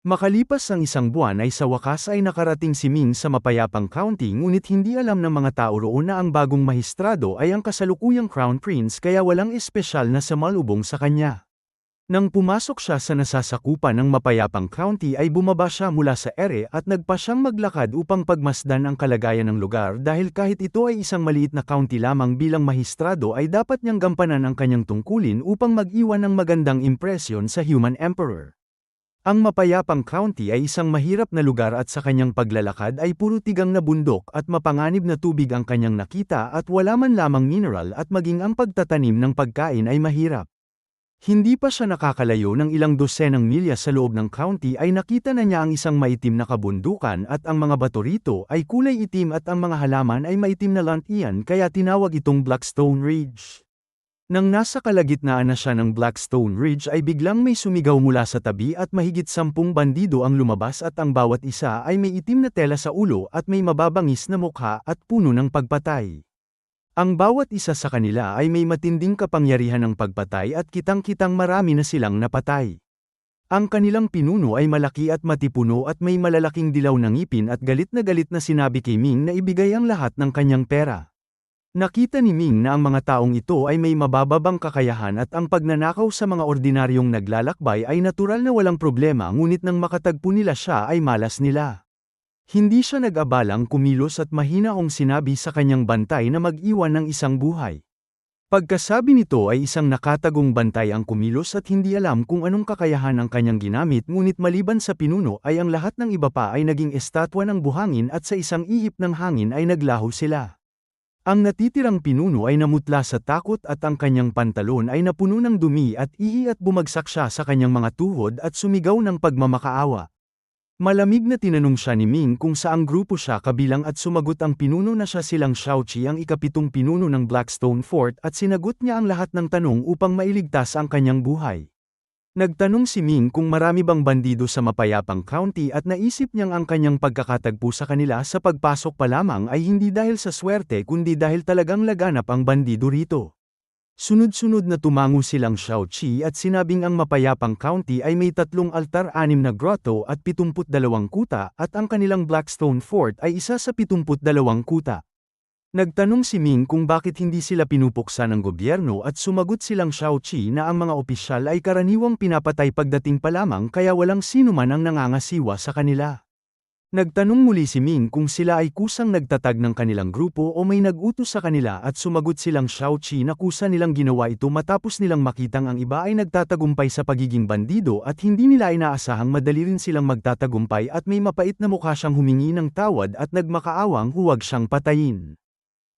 Makalipas ang 1 buwan ay sa wakas ay nakarating si Ming sa mapayapang county, ngunit hindi alam ng mga tao roon na ang bagong mahistrado ay ang kasalukuyang crown prince kaya walang espesyal na samalubong sa kanya. Nang pumasok siya sa nasasakupan ng mapayapang county ay bumaba siya mula sa ere at nagpa siyang maglakad upang pagmasdan ang kalagayan ng lugar dahil kahit ito ay isang maliit na county lamang, bilang mahistrado ay dapat niyang gampanan ang kanyang tungkulin upang mag-iwan ng magandang impresyon sa human emperor. Ang mapayapang county ay isang mahirap na lugar at sa kanyang paglalakad ay puro tigang na bundok at mapanganib na tubig ang kanyang nakita at wala man lamang mineral at maging ang pagtatanim ng pagkain ay mahirap. Hindi pa siya nakakalayo ng ilang dosenang milya sa loob ng county ay nakita na niya ang isang maitim na kabundukan at ang mga bato rito ay kulay itim at ang mga halaman ay maitim na lantian kaya tinawag itong Blackstone Ridge. Nang nasa kalagitnaan na siya ng Blackstone Ridge ay biglang may sumigaw mula sa tabi at mahigit 10 bandido ang lumabas at ang bawat isa ay may itim na tela sa ulo at may mababangis na mukha at puno ng pagpatay. Ang bawat isa sa kanila ay may matinding kapangyarihan ng pagpatay at kitang-kitang marami na silang napatay. Ang kanilang pinuno ay malaki at matipuno at may malalaking dilaw na ngipin at galit na sinabi kay Ming na ibigay ang lahat ng kanyang pera. Nakita ni Ming na ang mga taong ito ay may mabababang kakayahan at ang pagnanakaw sa mga ordinaryong naglalakbay ay natural na walang problema, ngunit nang makatagpo nila siya ay malas nila. Hindi siya nag-abalang kumilos at mahinaong sinabi sa kanyang bantay na mag-iwan ng isang buhay. Pagkasabi nito ay isang nakatagong bantay ang kumilos at hindi alam kung anong kakayahan ang kanyang ginamit, ngunit maliban sa pinuno ay ang lahat ng iba pa ay naging estatwa ng buhangin at sa isang ihip ng hangin ay naglaho sila. Ang natitirang pinuno ay namutla sa takot at ang kanyang pantalon ay napuno ng dumi at ihi at bumagsak siya sa kanyang mga tuhod at sumigaw ng pagmamakaawa. Malamig na tinanong siya ni Ming kung saang grupo siya kabilang at sumagot ang pinuno na siya silang Shaoqi, ang ikapitong pinuno ng Blackstone Fort, at sinagot niya ang lahat ng tanong upang mailigtas ang kanyang buhay. Nagtanong si Ming kung marami bang bandido sa mapayapang county at naisip niyang ang kanyang pagkakatagpo sa kanila sa pagpasok pa lamang ay hindi dahil sa swerte kundi dahil talagang laganap ang bandido rito. Sunod-sunod na tumango silang Shaoqi at sinabing ang mapayapang county ay may 3 altar, 6 na grotto at 72 kuta at ang kanilang Blackstone Fort ay isa sa 72 kuta. Nagtanong si Ming kung bakit hindi sila pinupuksa ng gobyerno at sumagot silang Shaoqi na ang mga opisyal ay karaniwang pinapatay pagdating pa lamang kaya walang sinuman ang nangangasiwa sa kanila. Nagtanong muli si Ming kung sila ay kusang nagtatag ng kanilang grupo o may nag-utos sa kanila at sumagot silang Shaoqi na kusa nilang ginawa ito matapos nilang makitang ang iba ay nagtatagumpay sa pagiging bandido at hindi nila inaasahang madali rin silang magtatagumpay at may mapait na mukha siyang humingi ng tawad at nagmakaawang huwag siyang patayin.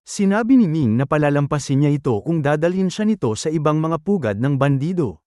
Sinabi ni Ming na palalampasin niya ito kung dadalhin siya nito sa ibang mga pugad ng bandido.